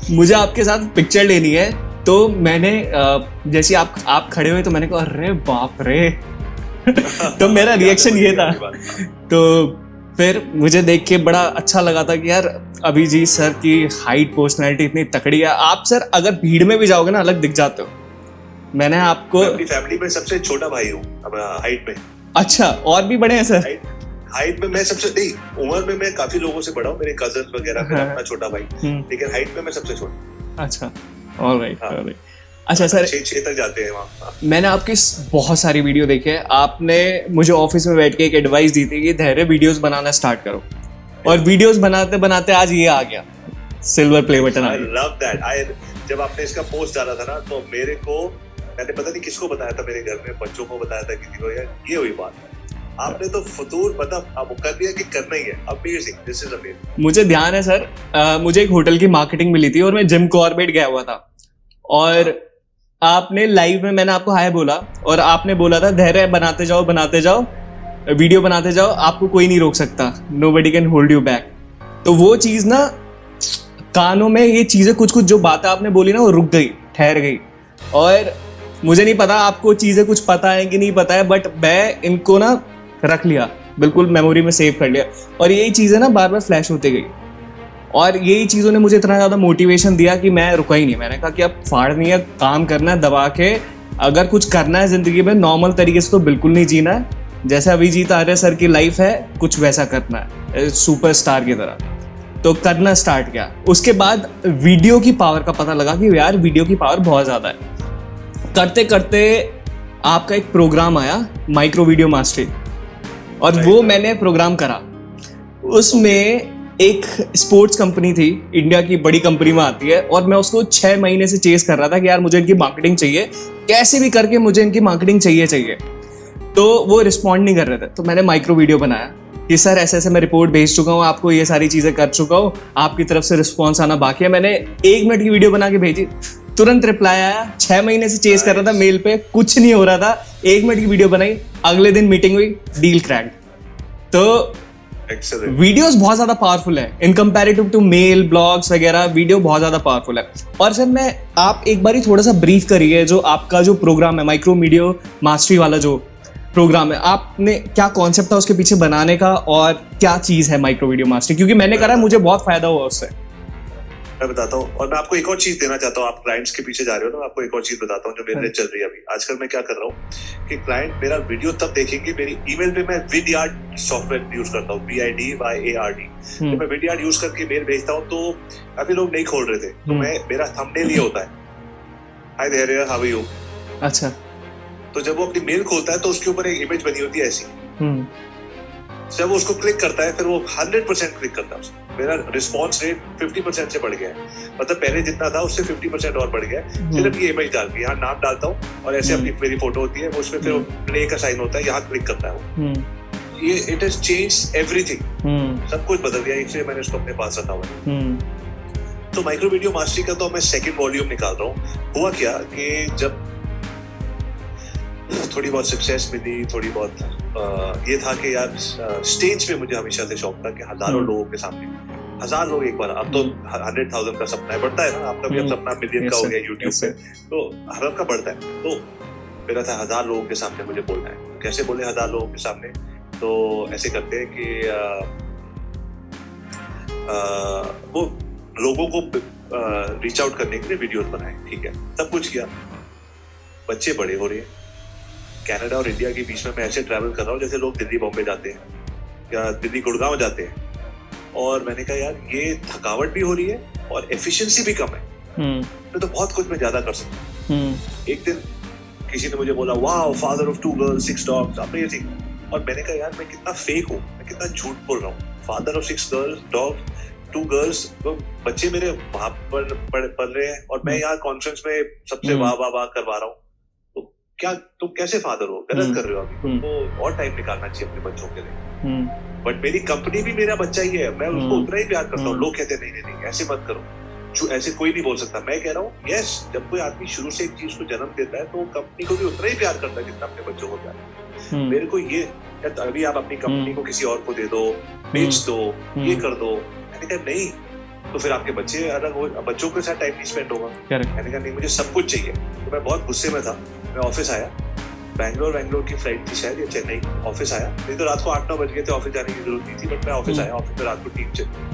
मुझे आपके साथ पिक्चर लेनी है, तो मैंने जैसे आप खड़े हुए तो मैंने कहा अरे बाप रे तो मेरा रिएक्शन ये था। तो फिर मुझे देख के बड़ा अच्छा लगा था कि यार अभिजीत सर की हाइट, पर्सनैलिटी इतनी तकड़ी है। आप सर अगर भीड़ में भी जाओगे ना अलग दिख जाते हो। मैंने आपको, मैं अपनी फैमिली में सबसे छोटा भाई हूँ हाइट में। अच्छा, और भी बड़े हैं सर? हाइट में मैं सबसे नहीं, उम्र में मैं काफी लोगों से बड़ा हूँ, मेरे कजन वगैरह, मेरा अपना छोटा भाई, लेकिन हाइट में मैं सबसे छोटा। अच्छा, ऑलराइट। अच्छा सर, 6 तक जाते हैं वहाँ। मैंने आपकी बहुत सारी वीडियो देखे हैं। आपने मुझे ऑफिस में बैठ के एक एडवाइस दी थी कि धैर्य वीडियोस बनाना स्टार्ट करो, और वीडियोस बनाते बनाते आज ये आ गया, सिल्वर प्ले बटन आ गया। I love that। जब आपने इसका पोस्ट डाला था ना, तो मेरे को, मैंने पता नहीं किसको बताया था, मेरे घर में बच्चों को बताया था किसी को, यार ये हुई बात, आपने तो फतूर मतलब अब कर दिया कि करना ही है। Amazing, this is amazing. मुझे ध्यान है सर, मुझे एक होटल की मार्केटिंग मिली थी और मैं जिम कॉर्बेट गया हुआ था, और आपने लाइव में, मैंने आपको हाय बोला और आपने बोला था धैर्य बनाते जाओ वीडियो बनाते जाओ, आपको कोई नहीं रोक सकता, nobody can hold you back. तो वो चीज़ ना कानों में, ये चीज़ें कुछ जो बातें आपने बोली ना, वो रुक गई, ठहर गई। और मुझे नहीं पता आपको चीज़ें कुछ पता है कि नहीं पता है, बट मैं इनको ना रख लिया, बिल्कुल मेमोरी में सेव कर लिया, और यही चीज़ें ना बार बार फ्लैश होती गई, और यही चीज़ों ने मुझे इतना ज़्यादा मोटिवेशन दिया कि मैं रुका ही नहीं। मैंने कहा कि अब फाड़नी है, काम करना है दबा के, अगर कुछ करना है ज़िंदगी में नॉर्मल तरीके से तो बिल्कुल नहीं जीना है, जैसे अभिजीत आर्य सर की लाइफ है कुछ वैसा करना है, सुपरस्टार की तरह। तो करना स्टार्ट किया। उसके बाद वीडियो की पावर का पता लगा कि यार वीडियो की पावर बहुत ज़्यादा है। करते करते आपका एक प्रोग्राम आया, माइक्रो वीडियो मास्टरी, और वो मैंने प्रोग्राम करा। उसमें एक स्पोर्ट्स कंपनी थी, इंडिया की बड़ी कंपनी में आती है, और मैं उसको 6 महीने से चेस कर रहा था कि यार मुझे इनकी मार्केटिंग चाहिए, कैसे भी करके मुझे इनकी मार्केटिंग चाहिए। तो वो रिस्पॉन्ड नहीं कर रहे थे, तो मैंने माइक्रो वीडियो बनाया कि सर ऐसे ऐसे मैं रिपोर्ट भेज चुका हूँ आपको, ये सारी चीज़ें कर चुका हूँ, आपकी तरफ से रिस्पॉन्स आना बाकी है। मैंने 1 मिनट की वीडियो बना के भेजी, तुरंत रिप्लाई आया। 6 महीने से चेस कर रहा था मेल पे, कुछ नहीं हो रहा था, 1 मिनट की वीडियो बनाई, अगले दिन मीटिंग हुई, डील क्रैक्ड। तो वीडियोस बहुत ज्यादा पावरफुल है इन कंपैरेटिव टू मेल, ब्लॉग्स वगैरह, वीडियो बहुत ज्यादा पावरफुल है। और सर आप एक बार ही थोड़ा सा ब्रीफ करिए, जो आपका जो प्रोग्राम है माइक्रो वीडियो मास्टरी वाला जो प्रोग्राम है, आपने क्या कॉन्सेप्ट था उसके पीछे बनाने का, और क्या चीज है माइक्रो वीडियो मास्टरी, क्योंकि मैंने करा, मुझे बहुत फायदा हुआ उससे। मैं बताता हूँ, और मैं आपको एक और चीज देना चाहता हूँ। आप क्लाइंट्स के पीछे जा रहे हो ना, आपको एक और चीज बताता हूँ जो मेरे लिए चल रही है अभी। आजकल मैं क्या कर रहा हूँ कि क्लाइंट मेरा वीडियो तब देखेंगे, मेरी ईमेल पे मैं विडयार्ड सॉफ्टवेयर यूज करता हूँ, VIDYARD। तो मैं विडयार्ड यूज करके मेल भेजता हूँ, तो काफी लोग नहीं खोल रहे थे, तो मेरा थंबनेल ये होता है, हाय धैर्य, हाउ आर यू। अच्छा, तो जब वो अपनी मेल खोलता है तो उसके ऊपर एक इमेज बनी होती है ऐसी, जब वो उसको क्लिक करता है फिर वो 100% क्लिक करता है उसको। मेरा रिस्पॉन्स रेट 50% से बढ़ गया है, मतलब पहले जितना था उससे 50% और बढ़ गया है। सिर्फ ये इमेज डाल के यहाँ नाम डालता हूँ और ऐसे अपनी मेरी फोटो होती है, वो उसमें फिर प्ले का साइन होता है, यहाँ क्लिक करता है वो। ये इट हैज चेंज्ड एवरीथिंग, सब कुछ बदल गया, इसलिए मैंने उसको अपने पास रखा हुआ है। तो माइक्रो वीडियो मास्टरी का तो मैं सेकंड वॉल्यूम निकाल रहा हूँ। हुआ क्या कि जब थोड़ी बहुत सक्सेस मिली, थोड़ी बहुत ये था कि यार स्टेज पे मुझे हमेशा से शौक था कि हजारों लोगों के सामने, 1000 लोग एक बार, अब तो 100,000 का सपना है, बढ़ता है ना, आपका भी अब सपना मिलियन का हो गया यूट्यूब पे, तो हर का बढ़ता है। तो मेरा था 1000 लोगों के सामने मुझे बोलना है। कैसे बोले 1000 लोगों के सामने? तो ऐसे करते हैं कि वो लोगों को रीच आउट करने के लिए वीडियोस बनाए, ठीक है, सब कुछ किया। बच्चे बड़े हो रहे हैं, कनाडा और इंडिया के बीच में मैं ऐसे ट्रैवल कर रहा हूँ जैसे लोग दिल्ली बॉम्बे जाते हैं या दिल्ली गुड़गांव जाते हैं। और मैंने कहा यार ये थकावट भी हो रही है और एफिशिएंसी भी कम है, तो बहुत कुछ मैं ज्यादा कर सकता हूँ। एक दिन किसी ने मुझे बोला wow father of 2 girls 6 dogs, amazing. और मैंने कहा यार मैं कितना फेक हूँ, मैं कितना झूठ बोल रहा हूँ। Father of 6 girls, dogs, 2 girls, तो बच्चे मेरे वहां पर पढ़ रहे हैं और मैं यहाँ कॉन्फ्रेंस में सबसे वाह वाह वाह करवा रहा हूँ। तो क्या तुम कैसे फादर हो? गलत कर रहे हो। अभी तुमको और टाइम निकालना चाहिए अपने बच्चों के लिए। बट मेरी कंपनी भी मेरा बच्चा ही है, मैं उसको उतना ही प्यार करता हूँ। लोग कहते नहीं नहीं नहीं ऐसे मत करो, ऐसे कोई नहीं बोल सकता। मैं कह रहा हूँ यस, जब कोई आदमी शुरू से एक चीज को जन्म देता है तो वो कंपनी को भी उतना ही प्यार करता है जितना अपने बच्चों को प्यार। मेरे को ये अभी आप अपनी कंपनी को किसी और को दे दो, बेच दो, ये कर दो। मैंने कहा नहीं, तो फिर आपके बच्चे अलग हो, बच्चों के साथ टाइम नहीं स्पेंड होगा। मैंने कहा नहीं, मुझे सब कुछ चाहिए। तो मैं बहुत गुस्से में था, मैं ऑफिस आया, बैंगलोर की फ्लाइट थी शायद या चेन्नई, ऑफिस आया। नहीं तो रात को 8-9 बज गए थे, ऑफिस जाने की जरूरत नहीं थी, बट मैं ऑफिस आया। ऑफिस में रात को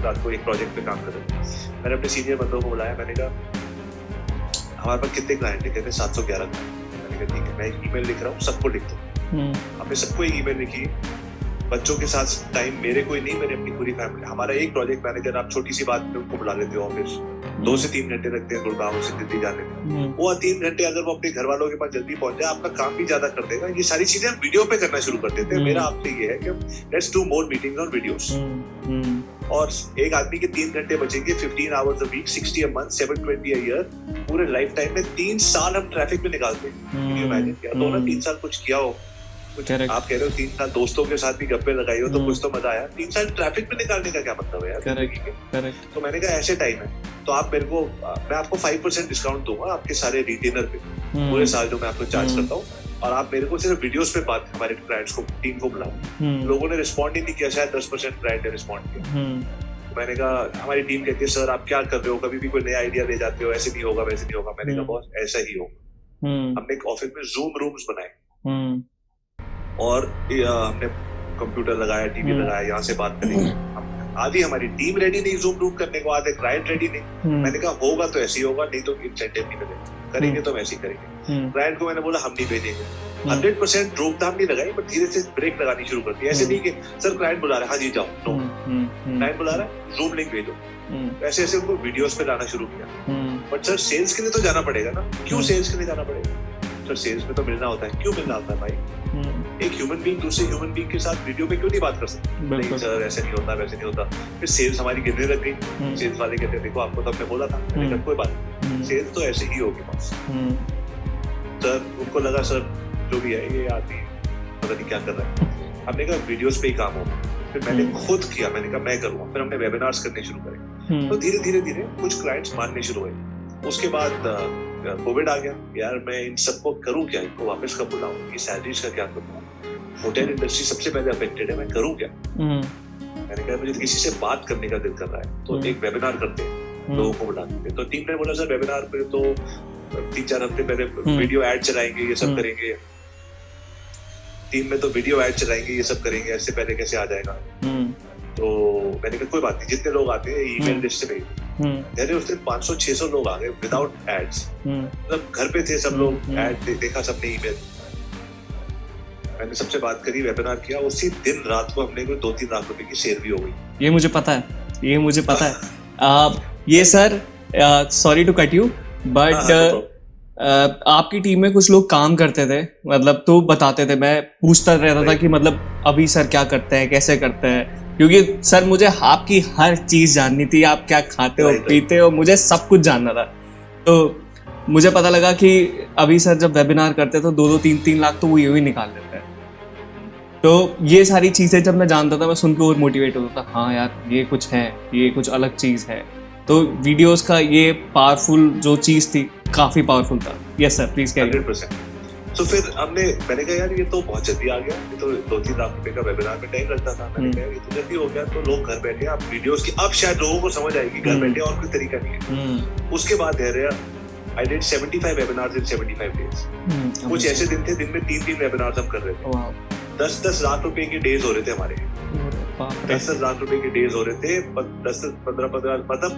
रात को एक प्रोजेक्ट पे काम कर रहे थे। मैंने अपने सीनियर बंदों को बुलाया, मैंने कहा हमारे पास कितने क्लाइंट है? कहते 711 क्लाइंट। मैंने कहा ठीक है, मैं एक ईमेल लिख रहा हूँ, सबको लिख दो। हमने सबको एक ईमेल लिखी, बच्चों के साथ टाइम मेरे कोई नहीं, मैंने अपनी पूरी फैमिली। हमारा एक प्रोजेक्ट मैनेजर, आप छोटी सी बात में उनको बुला लेते हो ऑफिस, 2 से 3 घंटे लगते हैं गुड़गांव से दिल्ली जाने में। वो 3 घंटे अगर वो अपने घर वालों के पास जल्दी पहुंच जाए, आपका काम भी ज्यादा कर देगा। ये सारी चीजें हम वीडियो पे करना शुरू कर देते हैं। मेरा आपसे ये है कि let's do more meetings on videos. और एक आदमी के 3 घंटे बचेंगे, 15 hours a week, 60 a month, 720 a year. पूरे लाइफ टाइम में 3 साल हम ट्रैफिक में निकालते हैं। इमेजिन किया तो ना, 3 साल कुछ किया हो, कुछ आप कह रहे हो 3 साल दोस्तों के साथ भी गप्पे लगाई हो तो कुछ तो मजा आया। 3 साल ट्रैफिक में निकालने का क्या मतलब है यार? तो मैंने कहा ऐसे टाइम है तो आप मेरे को, मैं आपको 5% डिस्काउंट दूंगा आपके सारे रिटेनर पे पूरे साल जो मैं आपको चार्ज करता हूँ, और आप मेरे को सिर्फ वीडियोस पे बात, हमारे क्लाइंट्स को, टीम को बुलाओ। लोगों ने रिस्पॉन्ड ही नहीं किया, शायद 10% क्लाइंट ने रिस्पॉन्ड किया। मैंने कहा, हमारी टीम कहती है सर आप क्या कर रहे हो, कभी भी कोई नया आइडिया ले जाते हो, ऐसे नहीं होगा वैसे नहीं होगा। मैंने कहा बॉस ऐसा ही होगा। हमने एक ऑफिस में जूम रूम्स बनाए और हमने कंप्यूटर लगाया, टीवी लगाया, यहाँ से बात करेंगे। आधी हमारी टीम रेडी नहीं जूम रूम करने को, आधे क्लाइंट रेडी नहीं। मैंने कहा होगा तो ऐसे ही होगा, नहीं तो इंसेंटिव नहीं मिलेगा, करेंगे तो वैसे ही करेंगे। क्लाइंट को मैंने बोला हम नहीं भेजेंगे। 100% रोकथाम नहीं लगाई, बट धीरे से ब्रेक लगानी शुरू कर दी। ऐसे नहीं कि सर क्लाइंट बुला रहा है, हाँ जी जाओ, नो, क्लाइंट बुला रहा है, जूम लिंक भेजो। ऐसे ऐसे उनको वीडियोस पे लाना शुरू किया। बट सर सेल्स के लिए तो जाना पड़ेगा ना। क्यों सेल्स के लिए जाना पड़ेगा? सर सेल्स में तो मिलना होता है। क्यों मिलना होता है भाई? एक ह्यूमन बीइंग दूसरे ह्यूमन बीइंग के साथ वीडियो में क्यों नहीं बात कर सकते? नहीं सर ऐसे नहीं होता, वैसे नहीं होता। फिर सेल्स हमारी गिरने लग गई। सेल्स वाले कहते देखो आपको तो हमने बोला था। मैंने कहा कोई बात नहीं, सेल्स तो ऐसे ही होगी बस। सर उनको लगा सर जो भी है ये आदमी पता नहीं क्या कर रहा है। हमने कहा वीडियोस पे ही काम होगा। फिर मैंने खुद किया, मैंने कहा मैं करूँगा। फिर हमने वेबिनार्स करने शुरू करे, तो धीरे धीरे धीरे कुछ क्लाइंट्स मानने शुरू हुए। उसके बाद कोविड आ गया। यार मैं इन सबको करूं क्या, इनको वापस कब बुलाऊं, ये सैलरीज का क्या करूं, होटल इंडस्ट्री सबसे पहले अफेक्टेड है, मैं करूं क्या? मैंने कहा मुझे किसी से बात करने का दिल कर रहा है, तो एक वेबिनार करते हैं, लोगों को बुलाते हैं। तो टीम ने बोला सर वेबिनार पे तो 3-4 हफ्ते पहले वीडियो ऐड चलाएंगे, ये सब करेंगे। टीम में तो वीडियो ऐड चलाएंगे, ये सब करेंगे, ऐसे पहले कैसे आ जाएगा? तो मैंने कहा कोई बात नहीं, जितने लोग आते हैं ईमेल लिस्ट से भेज। उस दिन 500-600 लोग आ गए विदाउट एड्स। मतलब घर पे थे सब लोग, ऐड देखा सबने, ईमेल। मैंने सबसे बात करी, वेबिनार किया। उसी दिन रात को हमने कोई 2-3 लाख रुपए की सेल भी हो गई। ये मुझे पता है, ये sir sorry to cut you, but आपकी टीम में कुछ लोग काम करते थे, मतलब तो बताते थे, मैं पूछता रहता था कि मतलब अभी सर क्या करते हैं, कैसे करते हैं, क्योंकि सर मुझे आपकी हर चीज़ जाननी थी, आप क्या खाते हो, पीते हो, मुझे सब कुछ जानना था। तो मुझे पता लगा कि अभी सर जब वेबिनार करते तो 2-2 3-3 लाख तो वो यूँ ही निकाल लेते हैं। तो ये सारी चीज़ें जब मैं जानता था, मैं सुन के और मोटिवेट होता था, हाँ यार ये कुछ है, ये कुछ अलग चीज़ है। तो वीडियोस का ये पावरफुल जो चीज़ थी, काफ़ी पावरफुल था। Yes sir, please carry. 100%। तो फिर मैंने कहा यार ये तो बहुत जल्दी आ गया, ये तो 2-3 लाख रुपए का वेबिनार में टाइम लगता था। मैंने कहा ये तो जल्दी हो गया, तो लोग घर बैठे आप वीडियोस की, अब शायद लोगों को समझ आएगी घर बैठे और कोई तरीका नहीं है। उसके बाद I did 75 webinars in 75 days। कुछ ऐसे दिन थे दिन में 3-3 webinars हम कर रहे थे। 10-10 लाख रुपए के डेज हो रहे थे हमारे, 10-10 लाख रुपए के डेज हो रहे थे, 10-15 मतलब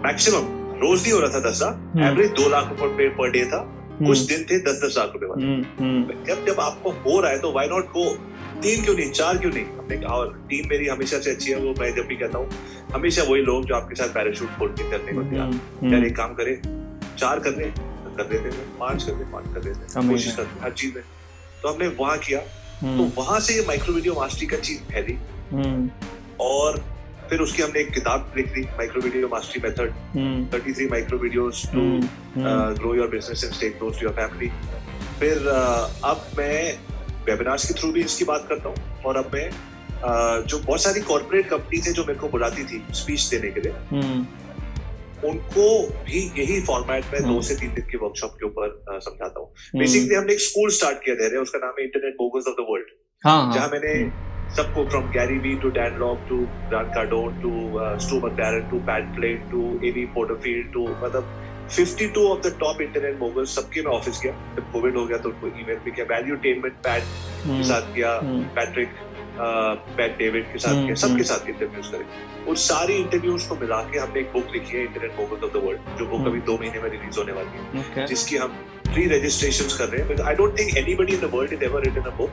मैक्सिमम रोज नहीं हो रहा था 10 लाख, एवरेज 2 लाख रुपए पर डे था। कुछ दिन थे 10-10 लाख रुपए वाले। जब आपको हो रहा है तो व्हाई नॉट गो 3 क्यों नहीं, 4 क्यों नहीं। हमने कहा, और टीम मेरी हमेशा से अच्छी है, वो मैं जब भी कहता हूँ हमेशा वही लोग जो आपके साथ पैराशूट खोल के करने को तैयार। यार एक काम करे, 4 कर देते थे, 5 कर देते, कोशिश करते हर चीज में। तो हमने वहां किया, तो वहां से ये माइक्रो वीडियो मास्टरी का चीज फैली। और फिर उसकी हमने एक किताब लिख दी, micro video mastery method, 33 micro videos to grow your business and stay close to your family. फिर अब मैं वेबिनार्स के थ्रू भी इसकी बात करता हूँ। और अब मैं जो बहुत सारी कॉर्पोरेट कंपनीज है जो मेरे को बुलाती थी स्पीच देने के लिए, उनको भी यही फॉर्मेट में 2 से 3 दिन के वर्कशॉप के ऊपर समझाता हूँ। बेसिकली हमने एक स्कूल स्टार्ट किया धैर्य, उसका नाम है internet moguls of the world, जहाँ मैंने सबको from Gary Vee to Dan Lok to Grant Cardone to Stu McLaren to Pat Flint to Evy Porterfield to मतलब 52 of the top internet moguls, सबके मैं ऑफिस गया। जब कोविड हो गया तो उनको ईमेल पे किया, वैल्यूटेनमेंट पैट के साथ किया, पैट्रिक पैट डेविड के साथ किया, सबके साथ इंटरव्यूज करे। उन सारी इंटरव्यूज को मिला के हमने एक बुक लिखी है, internet moguls of the world, जो बुक अभी 2 महीने में रिलीज होने वाली है, जिसकी हम प्री रजिस्ट्रेशंस कर रहे हैं। I don't think anybody in the world is ever written a book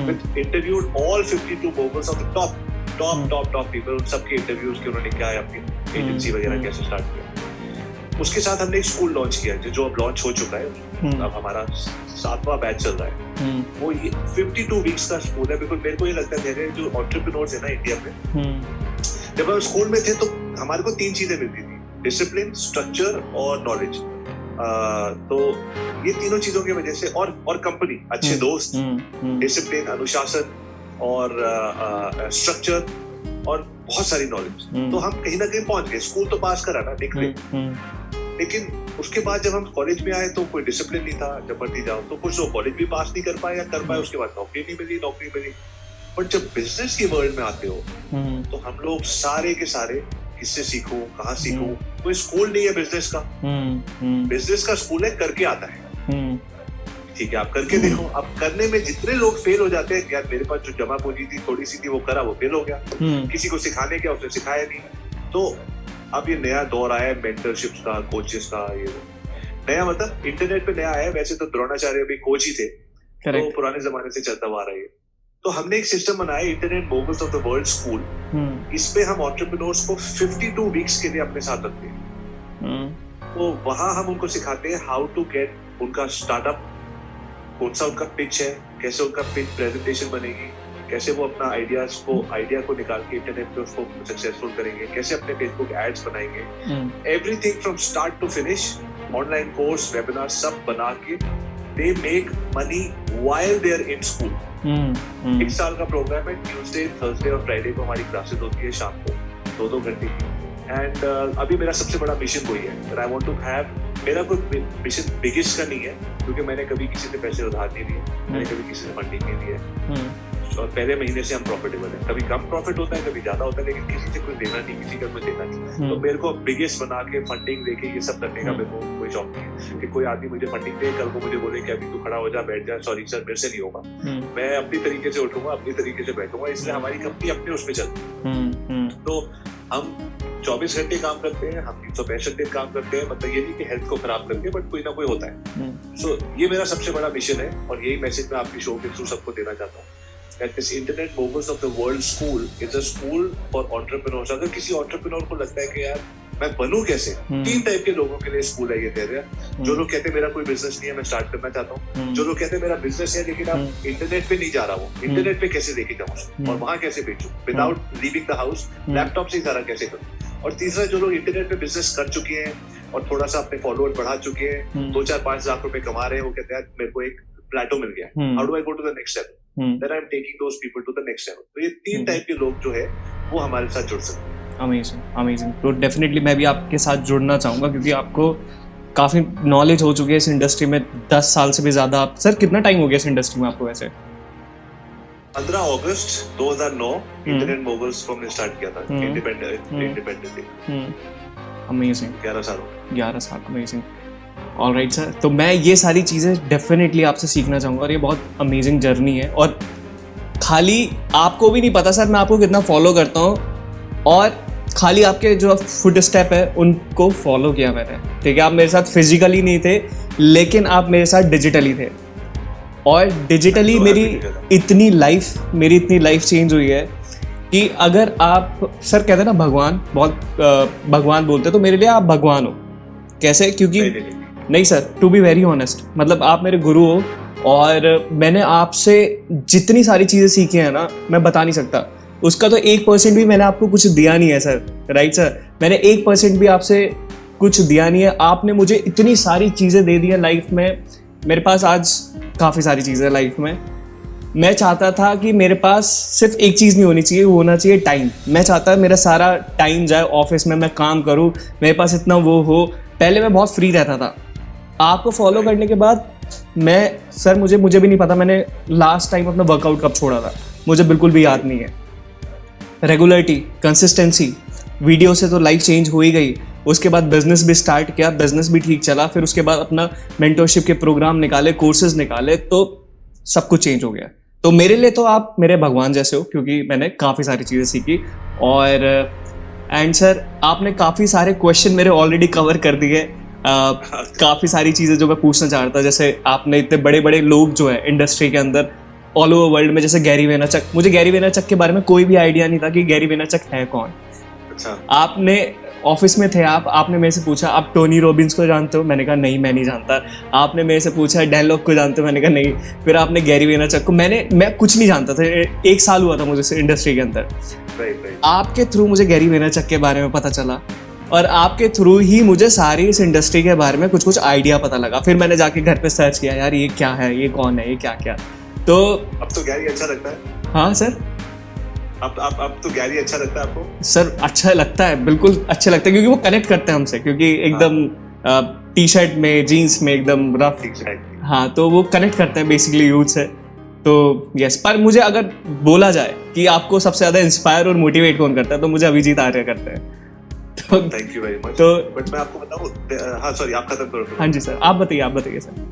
with interviewed all 52 moguls of the top people. उन सबके इंटरव्यूज के उन्होंने क्या है, अपनी एजेंसी वगैरह कैसे स्टार्ट किया। उसके साथ हमने एक स्कूल लॉन्च किया जो अब लॉन्च हो चुका है, अब हमारा 7वां बैच चल रहा है। वो 52 वीक्स का स्कूल है। बिल्कुल मेरे को ये लगता है जो एंटरप्रेन्योर्स है ना इंडिया में, जब हम स्कूल में थे तो हमारे को 3 चीजें मिलती थी, डिसिप्लिन, स्ट्रक्चर और नॉलेज। तो ये तीनों चीजों की वजह से, और कंपनी, अच्छे दोस्त, डिसिप्लिन, अनुशासन और स्ट्रक्चर और बहुत सारी नॉलेज, तो हम कहीं ना कहीं पहुंच गए। स्कूल तो पास करा ना, निकले, लेकिन उसके बाद जब हम कॉलेज में आए तो कोई डिसिप्लिन नहीं था। जब भर्ती जाओ तो कुछ लोग कॉलेज भी पास नहीं कर पाए या कर पाए, उसके बाद नौकरी नहीं मिली। बट जब बिजनेस की वर्ल्ड में आते हो तो हम लोग सारे के सारे किससे सीखो, कहाँ सीखो, कोई स्कूल नहीं है बिजनेस का। बिजनेस का स्कूल है करके आता है, ठीक है, आप करके देखो। अब करने में जितने लोग फेल हो जाते हैं, यार मेरे पास जो जमा पूंजी थी थोड़ी सी थी, वो करा, वो फेल हो गया। किसी को सिखाने क्या, उसने सिखाया नहीं। तो अब ये नया दौर आया है मेंटरशिप्स का, कोचेस का। ये नया मतलब इंटरनेट पे नया आया। वैसे तो द्रोणाचार्य भी कोच ही थे, तो पुराने जमाने से चलता हुआ आ रहा है। तो हमने एक सिस्टम बनाया, internet moguls of the world school. इसमें हम एंटरप्रेन्योर्स को 52 वीक्स के लिए अपने साथ रखते हैं। तो वहां हम उनको सिखाते हैं हाउ टू गेट उनका स्टार्टअप, कौन सा उनका पिच है, कैसे उनका पिच प्रेजेंटेशन बनेगी, कैसे वो अपना आइडिया को निकाल के इंटरनेट पे उसको सक्सेसफुल करेंगे, कैसे अपने फेसबुक एड्स बनाएंगे। Everything from start to finish, online course, webinar सब बना के they make money while they are in school. 1 साल का प्रोग्राम है। ट्यूसडे, थर्सडे और फ्राइडे को हमारी क्लासेस होती है शाम को 2-2 घंटे की। एंड अभी मेरा सबसे बड़ा मिशन वही है, आई वांट टू हैव, मेरा कोई मिशन बिगेस्ट का नहीं है, क्योंकि मैंने कभी किसी से पैसे उधार नहीं लिए, मैंने कभी किसी से फंडिंग नहीं ली है। और पहले महीने से हम प्रॉफिटेबल है, कभी कम प्रॉफिट होता है, कभी ज्यादा होता है, लेकिन किसी से कुछ देना नहीं, किसी का कुछ देना नहीं। तो मेरे को बिगेस्ट बना के फंडिंग देके ये सब करने का मेरे को कोई शौक नहीं है कि कोई आदमी मुझे फंडिंग दे, कल को मुझे बोले कि अभी तू खड़ा हो जा, बैठ जा, सॉरी सर मेरे से नहीं होगा। मैं अपनी तरीके से उठूंगा, अपनी तरीके से बैठूंगा, इसलिए हमारी कंपनी अपने उसमें चलती है। तो हम 24 घंटे काम करते हैं, हम 365 दिन काम करते हैं। मतलब ये नहीं कि हेल्थ को खराब करके, बट कोई ना कोई होता है। सो ये मेरा सबसे बड़ा मिशन है, और यही मैसेज मैं आपकी शो के थ्रू सबको देना चाहता हूँ। That this Internet Moguls of the World School is a school for entrepreneurs. अगर किसी entrepreneur को लगता है कि यार मैं बनूं कैसे। 3 टाइप के लोगों के लिए स्कूल है ये धैर्य। जो लोग कहते हैं मेरा कोई बिजनेस नहीं है, मैं स्टार्ट करना चाहता हूँ। जो लोग कहते हैं मेरा बिजनेस है लेकिन अब इंटरनेट पे नहीं जा रहा हूँ, इंटरनेट पे कैसे लेके जाऊँ और वहां कैसे बेचूं without leaving the house, laptop से सारा कैसे करूँ। और तीसरा, जो लोग इंटरनेट पे बिजनेस कर चुके हैं और थोड़ा सा अपने फॉलोअर बढ़ा चुके हैं, 2-4-5 लाख रुपए कमा रहे हैं, वो कहते हैं मेरे को एक प्लेटो मिल गया, how do I go to the next level, then I am taking those people to the next level. तो ये 3 टाइप के लोग जो है वो हमारे साथ जुड़ सकते हैं। अमेजिंग। तो डेफिनेटली मैं भी आपके साथ जुड़ना चाहूँगा क्योंकि आपको काफ़ी नॉलेज हो चुकी है इस इंडस्ट्री में, 10 साल से भी ज़्यादा। आप सर कितना टाइम हो गया इस इंडस्ट्री में आपको वैसे? 15 अगस्त 2009 इंटरनेट मोगल्स को हमने स्टार्ट किया था इंडिपेंडेंटली। अमेजिंग। 11 साल। अमेजिंग। ऑलराइट सर, तो मैं ये सारी चीज़ें डेफिनेटली आपसे सीखना चाहूँगा और ये बहुत अमेजिंग जर्नी है। और खाली आपको भी नहीं पता सर मैं आपको कितना फॉलो करता हूँ, और खाली आपके जो फुट स्टेप है उनको फॉलो किया मैंने, ठीक है। आप मेरे साथ फिजिकली नहीं थे लेकिन आप मेरे साथ डिजिटली थे, और डिजिटली मेरी इतनी लाइफ चेंज हुई है कि अगर आप सर कहते हैं ना भगवान, बहुत भगवान बोलते, तो मेरे लिए आप भगवान हो। कैसे? क्योंकि नहीं sir, to be very honest, मतलब आप मेरे गुरु हो और मैंने आपसे जितनी सारी चीज़ें सीखी हैं ना मैं बता नहीं सकता। उसका तो 1% भी मैंने आपको कुछ दिया नहीं है सर, राइट सर। मैंने 1% भी आपसे कुछ दिया नहीं है। आपने मुझे इतनी सारी चीज़ें दे दी हैं लाइफ में। मेरे पास आज काफ़ी सारी चीज़ें लाइफ में। मैं चाहता था कि मेरे पास सिर्फ एक चीज़ नहीं होनी चाहिए, वो होना चाहिए टाइम। मैं चाहता मेरा सारा टाइम जाए ऑफिस में, मैं काम करूँ, मेरे पास इतना वो हो। पहले मैं बहुत फ्री रहता था। आपको फॉलो करने के बाद मैं सर मुझे भी नहीं पता मैंने लास्ट टाइम अपना वर्कआउट कब छोड़ा था, मुझे बिल्कुल भी याद नहीं है। रेगुलरिटी, कंसिस्टेंसी, वीडियो से तो लाइफ चेंज हो ही गई। उसके बाद बिजनेस भी स्टार्ट किया, बिजनेस भी ठीक चला। फिर उसके बाद अपना मेंटरशिप के प्रोग्राम निकाले, कोर्सेज निकाले, तो सब कुछ चेंज हो गया। तो मेरे लिए तो आप मेरे भगवान जैसे हो क्योंकि मैंने काफ़ी सारी चीज़ें सीखी। और एंड सर आपने काफ़ी सारे क्वेश्चन मेरे ऑलरेडी कवर कर दिए। काफ़ी सारी चीज़ें जो मैं पूछना चाह रहा था, जैसे आपने इतने बड़े बड़े लोग जो है इंडस्ट्री के अंदर ऑल ओवर वर्ल्ड में, जैसे गैरी वेनरचक, मुझे गैरी वेनरचक के बारे में कोई भी आइडिया नहीं था कि गैरी वेनरचक है कौन। अच्छा। आपने ऑफिस में थे आपने मेरे से पूछा आप टोनी रॉबिन्स को जानते हो? मैंने कहा नहीं, मैं नहीं जानता। आपने मेरे से पूछा डैन लॉक को जानते हो? मैंने कहा नहीं। फिर आपने गैरी वेनरचक को, मैं कुछ नहीं जानता था। 1 साल हुआ था मुझे इंडस्ट्री के अंदर। आपके थ्रू मुझे गैरी वेनरचक के बारे में पता चला, और आपके थ्रू ही मुझे सारी इस इंडस्ट्री के बारे में कुछ आइडिया पता लगा। फिर मैंने जाके घर पे सर्च किया, यार ये क्या है, ये कौन है, ये क्या क्या। तो अब तो गैरी अच्छा लगता है। हाँ सर, अब तो गैरी अच्छा लगता है आपको? सर अच्छा लगता है, बिल्कुल अच्छा लगता है, क्योंकि वो कनेक्ट करते हैं हमसे, क्योंकि एकदम टी शर्ट में, जीन्स में एकदम रफ। हाँ, तो वो कनेक्ट करते हैं बेसिकली यूथ से। तो यस, पर मुझे अगर बोला जाए कि आपको सबसे ज्यादा इंस्पायर और मोटिवेट कौन करता है, तो मुझे अभिजीत आर्य करते हैं। तो थैंक यू वेरी मच। तो बट मैं आपको बताऊं, हाँ सॉरी, आप खत्म करो। हाँ जी सर, आप बताइए सर।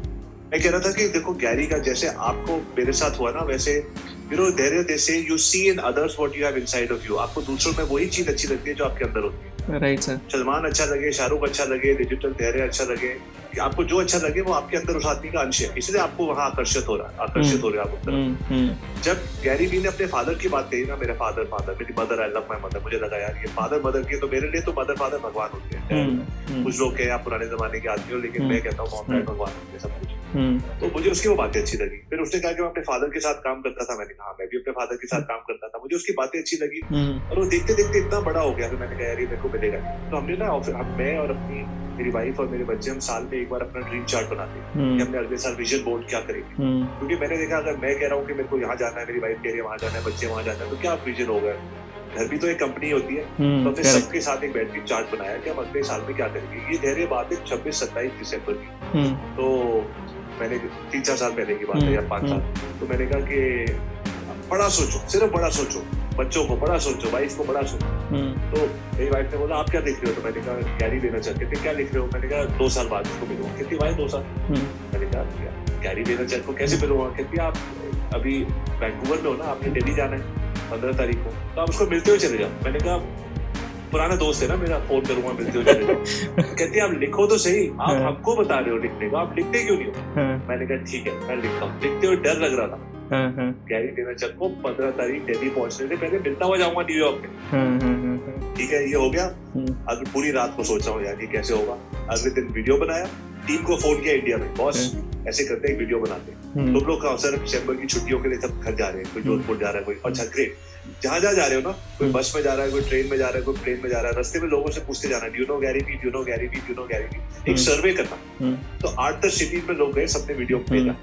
मैं कह रहा था कि देखो गैरी का जैसे आपको मेरे साथ हुआ ना, वैसे they say you see in others what you have inside of you। आपको दूसरों में वही चीज अच्छी लगती है जो आपके अंदर होती है। Right sir. सलमान अच्छा लगे, शाहरुख अच्छा लगे, डिजिटल धैर्य अच्छा लगे, आपको जो अच्छा लगे वो आपके अंदर उस आदमी का अंश है, इसलिए आपको वहाँ आकर्षित हो रहे आप उस। जब गैरी वी ने अपने फादर की बात कही ना, मेरे फादर, मेरी mother, I love my mother, मुझे लगा यार ये फादर मदर की, तो मेरे लिए तो मदर फादर भगवान होते हैं। कुछ लोग कहें आप पुराने जमाने के आदमी हो, लेकिन मैं कहता हूँ मॉम डैड भगवान होते हैं सब कुछ। तो मुझे उसकी वो बातें अच्छी लगी। फिर उसने कहा कि मैं अपने फादर के साथ काम करता था। मैंने कहा मैं भी अपने फादर के साथ काम करता था। मुझे उसकी बातें अच्छी लगी, और वो देखते देखते इतना बड़ा हो गया। फिर मैंने कहा यार ये मेरे को मिलेगा। तो हमने ना, मैं और मेरी वाइफ और मेरे बच्चे, हम साल में एक बार अपना ड्रीम चार्ट बनाते हैं कि हमने अगले साल विजन बोर्ड क्या करेंगे। क्योंकि मैंने देखा अगर मैं कह रहा हूँ कि मेरे को यहाँ जाना है, मेरी वाइफ कह रही है वहाँ जाना है, बच्चे वहाँ जाना है, तो क्या विजन होगा? घर भी तो एक कंपनी होती है। तो हमने सबके साथ एक बैठ के चार्ट बनाया कि हम अगले साल में क्या करेंगे। ये धैर्य बात है 26-27 दिसंबर की। तो मैंने 3-4 साल पहले की बात है, या 5 साल। तो मैंने कहा कि बड़ा सोचो, सिर्फ बड़ा सोचो, बच्चों को बड़ा सोचो, वाइफ को बड़ा सोचो। तो मेरी वाइफ ने बोला आप क्या लिख रहे हो? तो मैंने कहा गैरी लेना चाहते थे। क्या लिख रहे हो? मैंने कहा 2 साल बाद उसको मिलूंगा। कहती भाई 2 साल? मैंने कहा गैरी लेना चाहते को कैसे मिलूंगा? कहती आप अभी वैंकूवर में हो ना, आपने दिल्ली जाना है 15 तारीख को, तो आप उसको मिलते हुए चले जाओ। मैंने कहा पुराना दोस्त है ना मेरा, फोन करूंगा, मिलते हुए चले जाओ। कहती आप लिखो तो सही, आप हमको बता रहे हो लिखने को, आप लिखते क्यों नहीं हो? मैंने कहा ठीक है मैं लिखता हूँ। लिखते हुए डर लग रहा था। गैरी वेनरचक को 15 तारीख दिल्ली पहुंचने से पहले मिलता हुआ जाऊंगा न्यूयॉर्क में। ठीक है ये हो गया, अगर पूरी रात को सोच रहा हूँ यार ये कैसे होगा, अगले दिन वीडियो बनाया, टीम को फोन किया इंडिया में, बॉस ऐसे करते हैं वीडियो बनाते हैं, तुम लोग का सर दिसंबर की छुट्टियों के लिए सब घर जा रहे हैं, कोई जोधपुर जा रहा है, कोई अच्छा ग्रेट, जहाँ जा रहे हो ना, कोई बस में जा रहा है, कोई ट्रेन में जा रहा है, कोई प्लेन में जा रहा है, रास्ते में लोगों से पूछते जाना, do you know Gary Vee, do you know Gary Vee, do you know Gary Vee, एक सर्वे करना। तो 8-10 सिटीज में लोग गए, सबने वीडियो भेजा,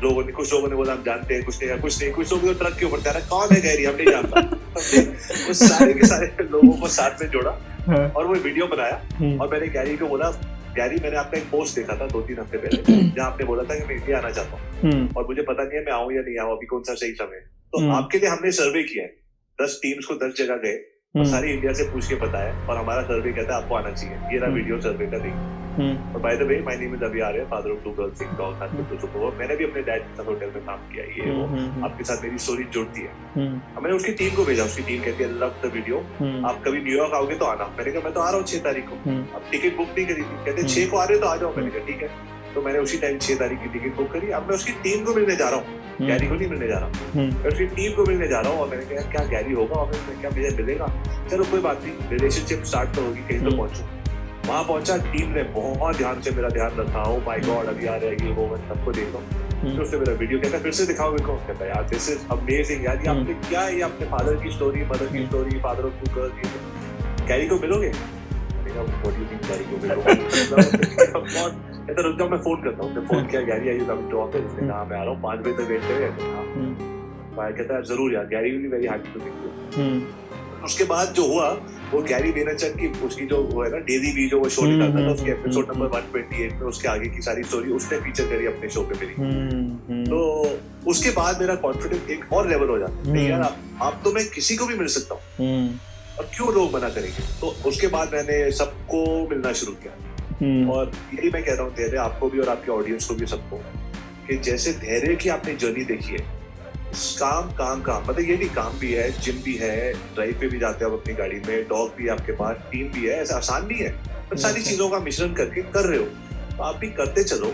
लोगों ने, कुछ लोगों ने बोला हम जानते हैं, कुछ नहीं, कुछ लोग ट्रक के ऊपर जा रहा है, कौन है गैरी हम नहीं जानता, वो सारे के सारे लोगों को साथ में जोड़ा और वो वीडियो बनाया, और मैंने गैरी को बोला, गैरी मैंने आपका एक पोस्ट देखा था 2-3 हफ्ते पहले जहाँ आपने बोला था कि मैं इंडिया आना चाहता हूँ और मुझे पता नहीं है मैं आऊँ या नहीं आऊँ, अभी कौन सा सही समय है, तो आपके लिए हमने सर्वे किया है, 10 टीम्स को 10 जगह गए और सारी इंडिया से पूछ के बताया, और हमारा सर्वे कहता है आपको आना चाहिए, ये रहा वीडियो सर्वे का देखिए। और by the way my name is Abhi Arya, father of 2 girls, 6 dogs, husband to super, मैंने भी अपने डैड के साथ होटल में काम किया, ये वो आपके साथ मेरी स्टोरी जुड़ती है। मैंने उसकी टीम को भेजा, उसकी टीम कहती है लव द वीडियो, आप कभी न्यूयॉर्क आओगे तो आना, मैंने कहा मैं तो आ रहा हूँ 6 तारीख को, अब टिकट बुक नहीं करी थी, कहते 6 को आ रहे हो तो आ जाओ, मैंने कहा ठीक है, तो मैंने उसी टाइम 6 तारीख की टिकट बुक करी। अब मैं उसकी टीम को मिलने जा रहा हूँ, गैरी को नहीं मिलने जा रहा हूँ, मैं उसकी टीम को मिलने जा रहा हूँ, और मैंने कहा क्या गैरी होगा और मैं क्या मुझे मिलेगा, चलो कोई बात नहीं, रिलेशनशिप स्टार्ट तो होगी, कहीं तो पहुंचू। वहां पहुंचा, टीम ने बहुत ध्यान से मेरा ध्यान रखा, ओ माय गॉड अभी आ रहा है ये वो, मैं सबको देखा, फिर उसने मेरा वीडियो कहता फिर से दिखाओ मेरे को, कहता यार दिस इज अमेजिंग यार, ये आपने क्या है, ये अपने फादर की स्टोरी, मदर की story, father of 2 girls, Gary को मिलोगे, व्हाट यू थिंक गैरी को मिलोगे, कहता रुक जाओ मैं फोन करता हूँ, मैं फोन किया, Gary I you coming to office, उसने कहा मैं आ रहा हूँ 5 बजे तक वेट करेगा, मैं कहता है जरूर यार, Gary will be very happy to meet you. उसके बाद जो हुआ वो गैरी वेनरचक की उसकी जो वो है ना डेली वी जो वो शो निकालता था, उसके एपिसोड नंबर 128 में उसके आगे की सारी स्टोरी उसने फीचर करी अपने शो पे मेरी, तो उसके बाद मेरा कॉन्फिडेंस एक और लेवल हो जाता है यार, आप तो मैं किसी को भी मिल सकता हूँ और क्यों लोग मना करेंगे, तो उसके बाद मैंने सबको मिलना शुरू किया, और यही मैं कह रहा हूँ धैर्य आपको भी और आपके ऑडियंस को भी सबको, कि जैसे धैर्य की आपने जर्नी देखी है, काम मतलब ये नहीं, काम भी है, जिम भी है, ड्राइव पे भी जाते हो अपनी गाड़ी में, डॉग भी है आपके पास, टीम भी है, ऐसा आसान नहीं है, पर सारी चीजों का मिश्रण करके कर रहे हो, तो आप भी करते चलो,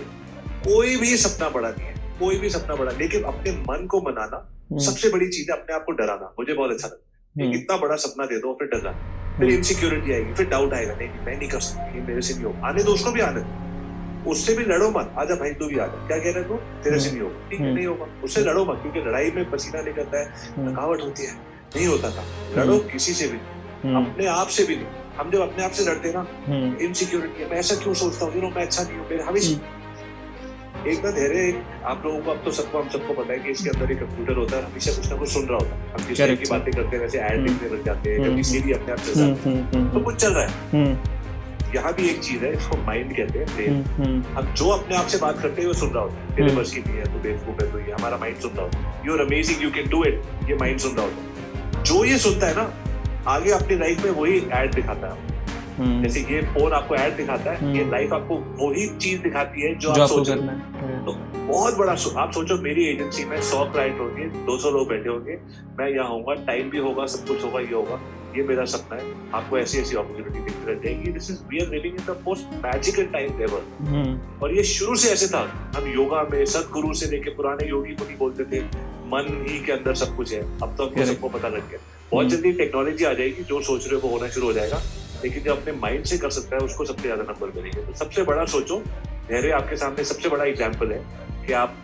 कोई भी सपना बड़ा नहीं है, कोई भी सपना बड़ा, लेकिन अपने मन को मनाना सबसे बड़ी चीज है, अपने आप को डराना मुझे बहुत अच्छा लगता है, इतना बड़ा सपना दे दो फिर डरना, फिर इनसिक्योरिटी आएगी, फिर डाउट आएगा, नहीं मैं नहीं कर सकती, मेरे से नहीं हो, आने दो उसको भी आने दो, उससे भी लड़ो मत, आजा भाई तू भी आजा, क्या कह रहे तू, तेरे से नहीं होगा, ठीक है नहीं होगा, उससे लड़ो मत, क्योंकि लड़ाई में पसीना निकलता है, थकावट होती है, नहीं होता था, लड़ो किसी से भी, अपने आप से भी नहीं, हम जब अपने आप से लड़ते ना, इनसिक्योरिटी, मैं ऐसा क्यों सोचता हूँ, मैं अच्छा नहीं हूँ, मेरे हमेशा एक ना धैर्य, आप लोगों को अब तो सबको हम सबको पता है कि इसके अंदर एक कंप्यूटर होता है, हमेशा कुछ ना कुछ सुन रहा होता है, हम किसी की बातें करते हैं वैसे ऐड देखने लग जाते हैं, कभी सीरी अपने आप चल जाते हैं, तो कुछ चल रहा है, यहाँ भी एक चीज है, इसको माइंड कहते हैं, ब्रेन, हम जो अपने आप से बात करते हैं वो सुन रहा होता है, तेरे बस की नहीं है, तू बेवकूफ है, तो ये हमारा माइंड सुन रहा होता है, you are amazing, you can do it, ये माइंड सुन रहा होता है, जो ये सुनता है ना, आगे अपनी लाइफ में वही ऐड दिखाता है, जैसे ये फोन आपको ऐड दिखाता है, ये लाइफ आपको वही चीज दिखाती है जो आप सोच रहे हो, तो बहुत बड़ा आप सोचो, मेरी एजेंसी में 100 क्लाइंट होंगे, 200 लोग बैठे होंगे, मैं यहाँ होऊंगा, टाइम भी होगा, सब कुछ होगा, ये होगा, ये मेरा सपना है, आपको ऐसी ऐसी अपॉर्चुनिटी दिखती रहेगी, this is we are living in the most magical time ever, और ये शुरू से ऐसे था, हम योगा में सदगुरु से लेके पुराने योगी मुनि बोलते थे मन ही के अंदर सब कुछ है, अब तो हमको सबको पता लग गया, बहुत जल्दी टेक्नोलॉजी आ जाएगी, जो सोच रहे हो वो होना शुरू हो जाएगा, लेकिन जो अपने माइंड से कर सकता है उसको सबसे ज्यादा नंबर मिलेंगे, तो सबसे बड़ा सोचो, धैर्य आपके सामने सबसे बड़ा एग्जाम्पल है कि आप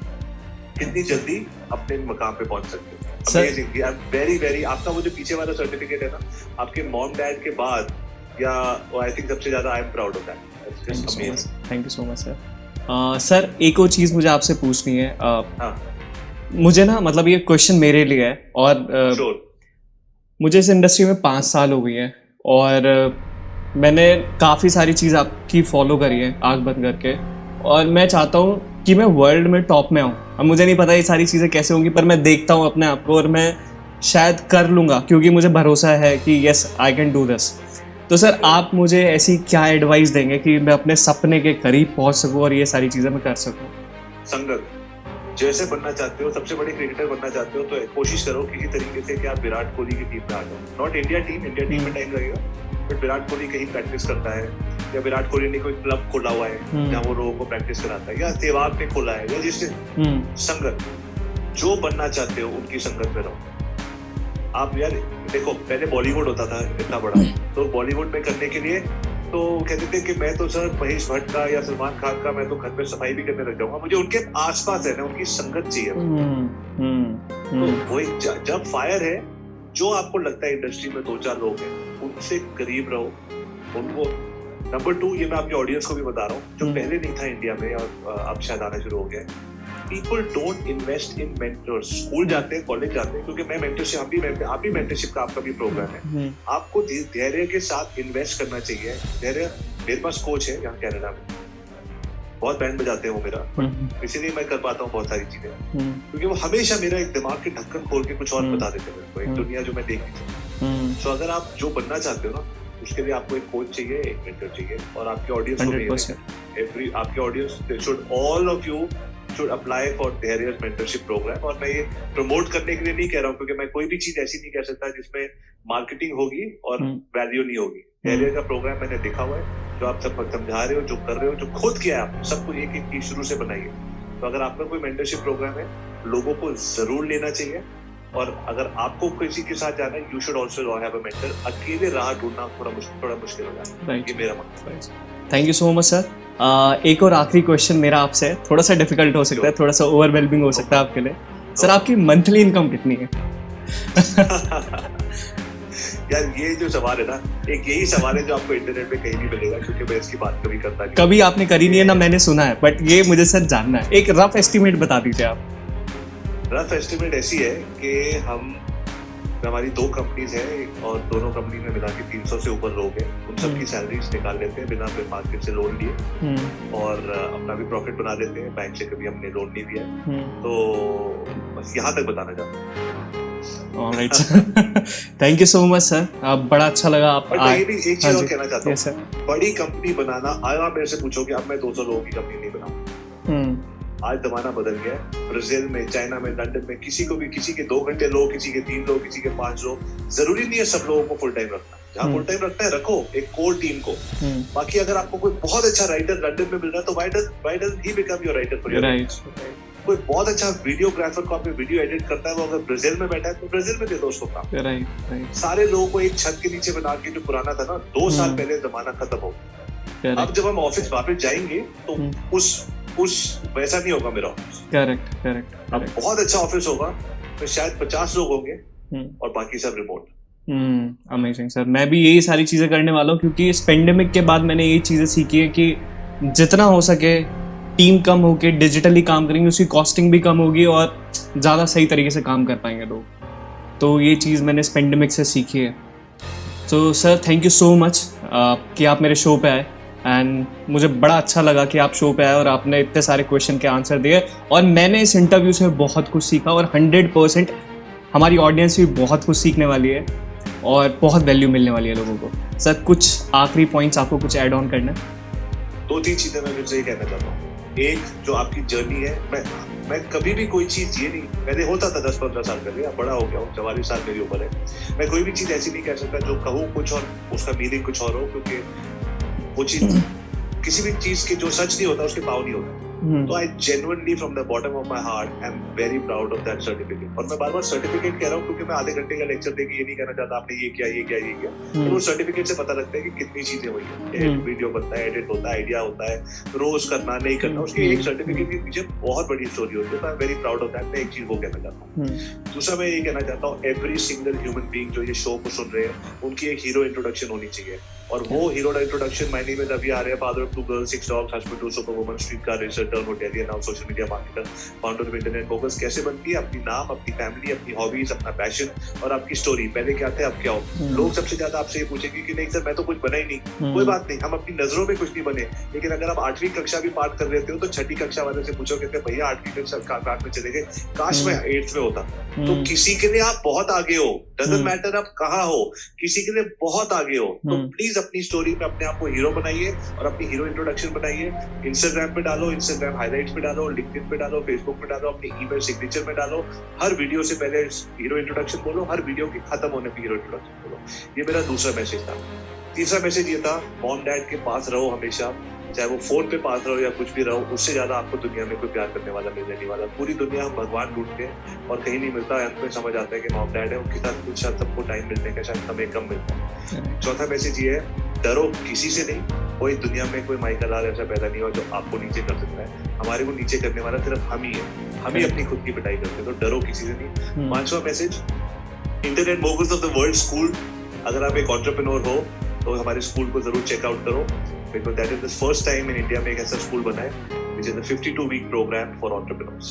कितनी जल्दी अपने मकाम पे पहुंच सकते हो, अमेजिंग, वेरी वेरी, आपका वो जो पीछे वाला सर्टिफिकेट है ना, आपके मॉम डैड के बाद, या आई थिंक सबसे ज्यादा I am proud of that, thank you so much sir. Sir एक और चीज मुझे आपसे पूछनी है, मुझे ना मतलब ये क्वेश्चन मेरे लिए है, और मुझे इस इंडस्ट्री में 5 साल हो गई है, और मैंने काफ़ी सारी चीज़ आपकी फॉलो करी है आँख बंद करके, और मैं चाहता हूँ कि मैं वर्ल्ड में टॉप में आऊँ। अब मुझे नहीं पता ये सारी चीज़ें कैसे होंगी, पर मैं देखता हूँ अपने आप को, और मैं शायद कर लूँगा, क्योंकि मुझे भरोसा है कि yes I can do this. तो सर आप मुझे ऐसी क्या एडवाइस देंगे कि मैं अपने सपने के करीब पहुँच सकूँ और ये सारी चीज़ें मैं कर सकूँ? संगत, जैसे बनना चाहते हो, सबसे बड़े क्रिकेटर बनना चाहते हो, तो कोशिश करो किसी तरीके से कि आप विराट कोहली की टीम में आ जाओ, नॉट इंडिया टीम में टाइम लगेगा, बट विराट कोहली कहीं प्रैक्टिस करता है, या विराट कोहली ने कोई क्लब खोला हुआ है जहाँ वो लोगों को प्रैक्टिस कराता है, या सहवाग ने खोला है, या जिससे संगत, जो बनना चाहते हो उनकी संगत में रहो, आप यार देखो, पहले बॉलीवुड होता था इतना बड़ा, तो बॉलीवुड में करने के लिए तो कहते थे कि मैं तो सर महेश भट्ट का या सलमान खान का, मैं तो घर में सफाई भी करने लग जाऊंगा, मुझे उनके आसपास रहना, उनकी संगत चाहिए। तो वही जब फायर है, जो आपको लगता है इंडस्ट्री में 2-4 लोग हैं, उनसे करीब रहो, उनको। नंबर 2, ये मैं आपके ऑडियंस को भी बता रहा हूँ, जो पहले नहीं था इंडिया में और अब शायद आना शुरू हो गया है, people don't invest in mentors. School जाते हैं, कॉलेज जाते हैं, क्योंकि मैं मेंटरशिप, आप भी मेंटरशिप का आपका भी प्रोग्राम है, आपको धैर्य के साथ इन्वेस्ट करना चाहिए। धैर्य, मेरे पास कोच है यहाँ कनाडा में, बहुत बैंड बजाते हैं वो मेरा, इसीलिए मैं कर पाता हूँ बहुत सारी चीजें, क्योंकि वो हमेशा मेरा एक दिमाग के ढक्कन खोल के कुछ और बता देते हैं मेरे को, एक दुनिया जो मैं देख नहीं सकता। तो अगर आप जो बनना चाहते हो ना, उसके लिए आपको एक कोच चाहिए, एक मेंटर चाहिए, और आपके ऑडियंस को भी, आपके audience should, all of you should apply for Dhairy's mentorship program। और मैं ये प्रमोट करने के लिए नहीं कह रहा हूँ, क्योंकि मैं कोई भी चीज ऐसी नहीं कह सकता जिसमें मार्केटिंग होगी और वैल्यू नहीं होगी। Dhairy का प्रोग्राम मैंने देखा हुआ है, जो आप सब समझा रहे हो, जो कर रहे हो, जो खुद किया है, आप सबको एक एक चीज शुरू से बनाइए। तो अगर आपका कोई मेंटरशिप प्रोग्राम है, लोगों को जरूर लेना चाहिए। और अगर आपको किसी के साथ जाना है, you should also have a mentor. अकेले राह ढूंढना थोड़ा मुश्किल हो जाता है, ये मेरा मानना है। Thank you so much sir. एक और आखिरी क्वेश्चन मेरा आपसे है, थोड़ा सा डिफिकल्ट हो सकता है, थोड़ा सा ओवरवेलमिंग हो सकता है आपके लिए। सर, आपकी मंथली इनकम कितनी है? यार ये जो सवाल है ना, एक यही सवाल है जो आपको इंटरनेट पे कहीं भी मिलेगा, क्योंकि मैं इसकी बात कभी करता नहीं। कभी आपने करी नहीं है ना, मैंने सुना है, बट ये मुझे सर जानना है। एक रफ एस्टिमेट बता दीजिए आप। रफ एस्टिमेट ऐसी है कि हमारी 2 कंपनीज हैं, और दोनों कंपनी में मिला के 300 से ऊपर लोग हैं, उन सबकी सैलरीज निकाल लेते हैं बिना फिर मार्केट से लोन लिए, और अपना भी प्रॉफिट बना लेते हैं। बैंक से कभी हमने लोन नहीं लिया, तो बस यहाँ तक बताना चाहता हूँ। Alright sir, thank you so much sir, बड़ा अच्छा लगा आप। ये भी एक चीज और कहना चाहता हूँ, बड़ी कंपनी बनाना, आज आप मेरे से पूछोगे, अब मैं 200 लोगों की कंपनी नहीं बनाऊँ। आज जमाना बदल गया है। ब्राजील में, चाइना में, लंदन में, किसी को भी, किसी के 2 घंटे लो, किसी के 3 लो, किसी के 5 लो, जरूरी नहीं है सब लोगों को फुल टाइम रखना। जहाँ फुल टाइम रखना है रखो, एक कोर टीम को। बाकी अगर आपको कोई बहुत अच्छा राइटर लंदन में मिल रहा है, तो why doesn't he become your writer for your right. कोई बहुत अच्छा वीडियोग्राफर को आपने वीडियो एडिट करता है, वो अगर ब्राजील में बैठा है, तो ब्राजील में दे दो उसको काम। राइट। सारे लोगों को एक छत के नीचे बना के, जो पुराना था ना, 2 साल पहले जमाना खत्म हो गया। अब जब हम ऑफिस वापस जाएंगे, तो उस वैसा नहीं होगा मेरा ऑफिस। करेक्ट। अब बहुत अच्छा ऑफिस होगा, तो शायद 50 लोग होंगे, और बाकी सब रिमोट। अमेजिंग सर, मैं भी यही सारी चीजें करने वाला हूँ, क्योंकि इस पेंडेमिक के बाद मैंने ये चीजें सीखी है कि जितना हो सके टीम कम होके डिजिटली काम करेंगे, उसकी कॉस्टिंग भी कम होगी और ज़्यादा सही तरीके से काम कर पाएंगे लोग। तो ये चीज़ मैंने इस पेंडेमिक से सीखी है। तो sir, thank you so much कि आप मेरे शो पे आए, एंड मुझे बड़ा अच्छा लगा कि आप शो पे आए और आपने इतने सारे क्वेश्चन के आंसर दिए, और मैंने इस इंटरव्यू से बहुत कुछ सीखा, और 100% हमारी ऑडियंस भी बहुत कुछ सीखने वाली है और बहुत वैल्यू मिलने वाली है लोगों को। सर, कुछ आखिरी पॉइंट्स आपको कुछ ऐड ऑन करना है? 2-3 चीज़ें मैं फिर से ही कहना चाहता हूँ। एक, जो आपकी जर्नी है, मैं कभी भी कोई चीज़ ये नहीं, मैंने होता था 10-15 साल पहले, अब बड़ा हो गया हूँ, 44 साल मेरी उम्र है, मैं कोई भी चीज़ ऐसी नहीं कह सकता जो कहूँ कुछ और उसका मीनिंग कुछ और हो, क्योंकि वो चीज, किसी भी चीज के जो सच नहीं होता उसके पाव नहीं होता। तो I genuinely from the bottom of my heart I am very proud of that certificate. और मैं बार-बार सर्टिफिकेट कह रहा हूँ, क्योंकि मैं आधे घंटे का लेक्चर देके ये नहीं कहना चाहता आपने ये किया, ये किया, ये किया। तो वो सर्टिफिकेट से पता लगता है कि कितनी चीजें हुई है। वीडियो बनता है, एडिट होता है, आइडिया होता है, रोज करना, नहीं करना, उसकी एक सर्टिफिकेट के पीछे बहुत बड़ी स्टोरी होती है। तो I am very proud of that. मैं एक चीज वो कहना चाहता हूँ। दूसरा मैं ये कहना चाहता हूँ, एवरी सिंगल ह्यूमन बीइंग जो ये शो को सुन रहे हैं, उनकी एक हीरो इंट्रोडक्शन होनी चाहिए, और वो hero introduction, my name is Abhi Arya, father of 2 girls, 6 dogs, husband to superwoman, street car racer, turn hotelier, now social media marketer, founder of internet bogus. कैसे बनती है? अपनी नाम, अपनी फैमिली, अपनी हॉबीज, अपना पैशन और आपकी स्टोरी। पहले क्या थे, अब क्या हो। लोग सबसे ज्यादा आपसे ये पूछेंगे कि नहीं सर, मैं तो कुछ बना ही नहीं। कोई बात नहीं, हम अपनी नजरों में कुछ नहीं बने, लेकिन अगर आप 8वीं कक्षा भी पाठ कर लेते हो, तो 6ठी कक्षा वाले से पूछो, कहते भैया 8वीं कक्षा पाठ में चले गए, काश मैं 8th में होता। तो किसी के लिए आप बहुत आगे हो, डजंट मैटर आप कहाँ हो, किसी के लिए बहुत आगे हो। तो प्लीज अपनी स्टोरी में अपने आप को हीरो बनाइए और अपनी हीरो इंट्रोडक्शन बनाइए। इंस्टाग्राम पे डालो, इंस्टाग्राम हाइलाइट्स पे डालो, लिंक्डइन पे डालो, फेसबुक पे डालो, अपनी ईमेल सिग्नेचर में डालो। हर वीडियो से पहले हीरो इंट्रोडक्शन बोलो, हर वीडियो के खत्म होने पे हीरो इंट्रोडक्शन बोलो। ये मेरा दूसरा मैसेज था। तीसरा मैसेज ये था, मॉम डैड के पास रहो हमेशा, चाहे वो फोन पे पास रहो या कुछ भी रहो, उससे ज्यादा आपको दुनिया में कोई प्यार करने वाला मिलने नहीं वाला। पूरी दुनिया हम भगवान ढूंढते हैं और कहीं नहीं मिलता, अंत में समझ आता है कि मॉम डैड है, उनके साथ कुछ शायद सबको टाइम मिलने का शायद हमें कम मिलता है। चौथा मैसेज ये है, डरो किसी से नहीं, कोई दुनिया में कोई माइकल आर ऐसा पैदा नहीं हुआ जो आपको नीचे कर सकता है। हमारे को नीचे करने वाला सिर्फ हम ही है, हम ही अपनी खुद की पिटाई करते हैं, तो डरो किसी से नहीं। पांचवा message, internet moguls of the world school, अगर आप एक एंटरप्रेन्योर हो तो हमारे स्कूल को जरूर चेकआउट करो, because that is the first time in India में एक ऐसा स्कूल बना है which is the 52-week programme for entrepreneurs.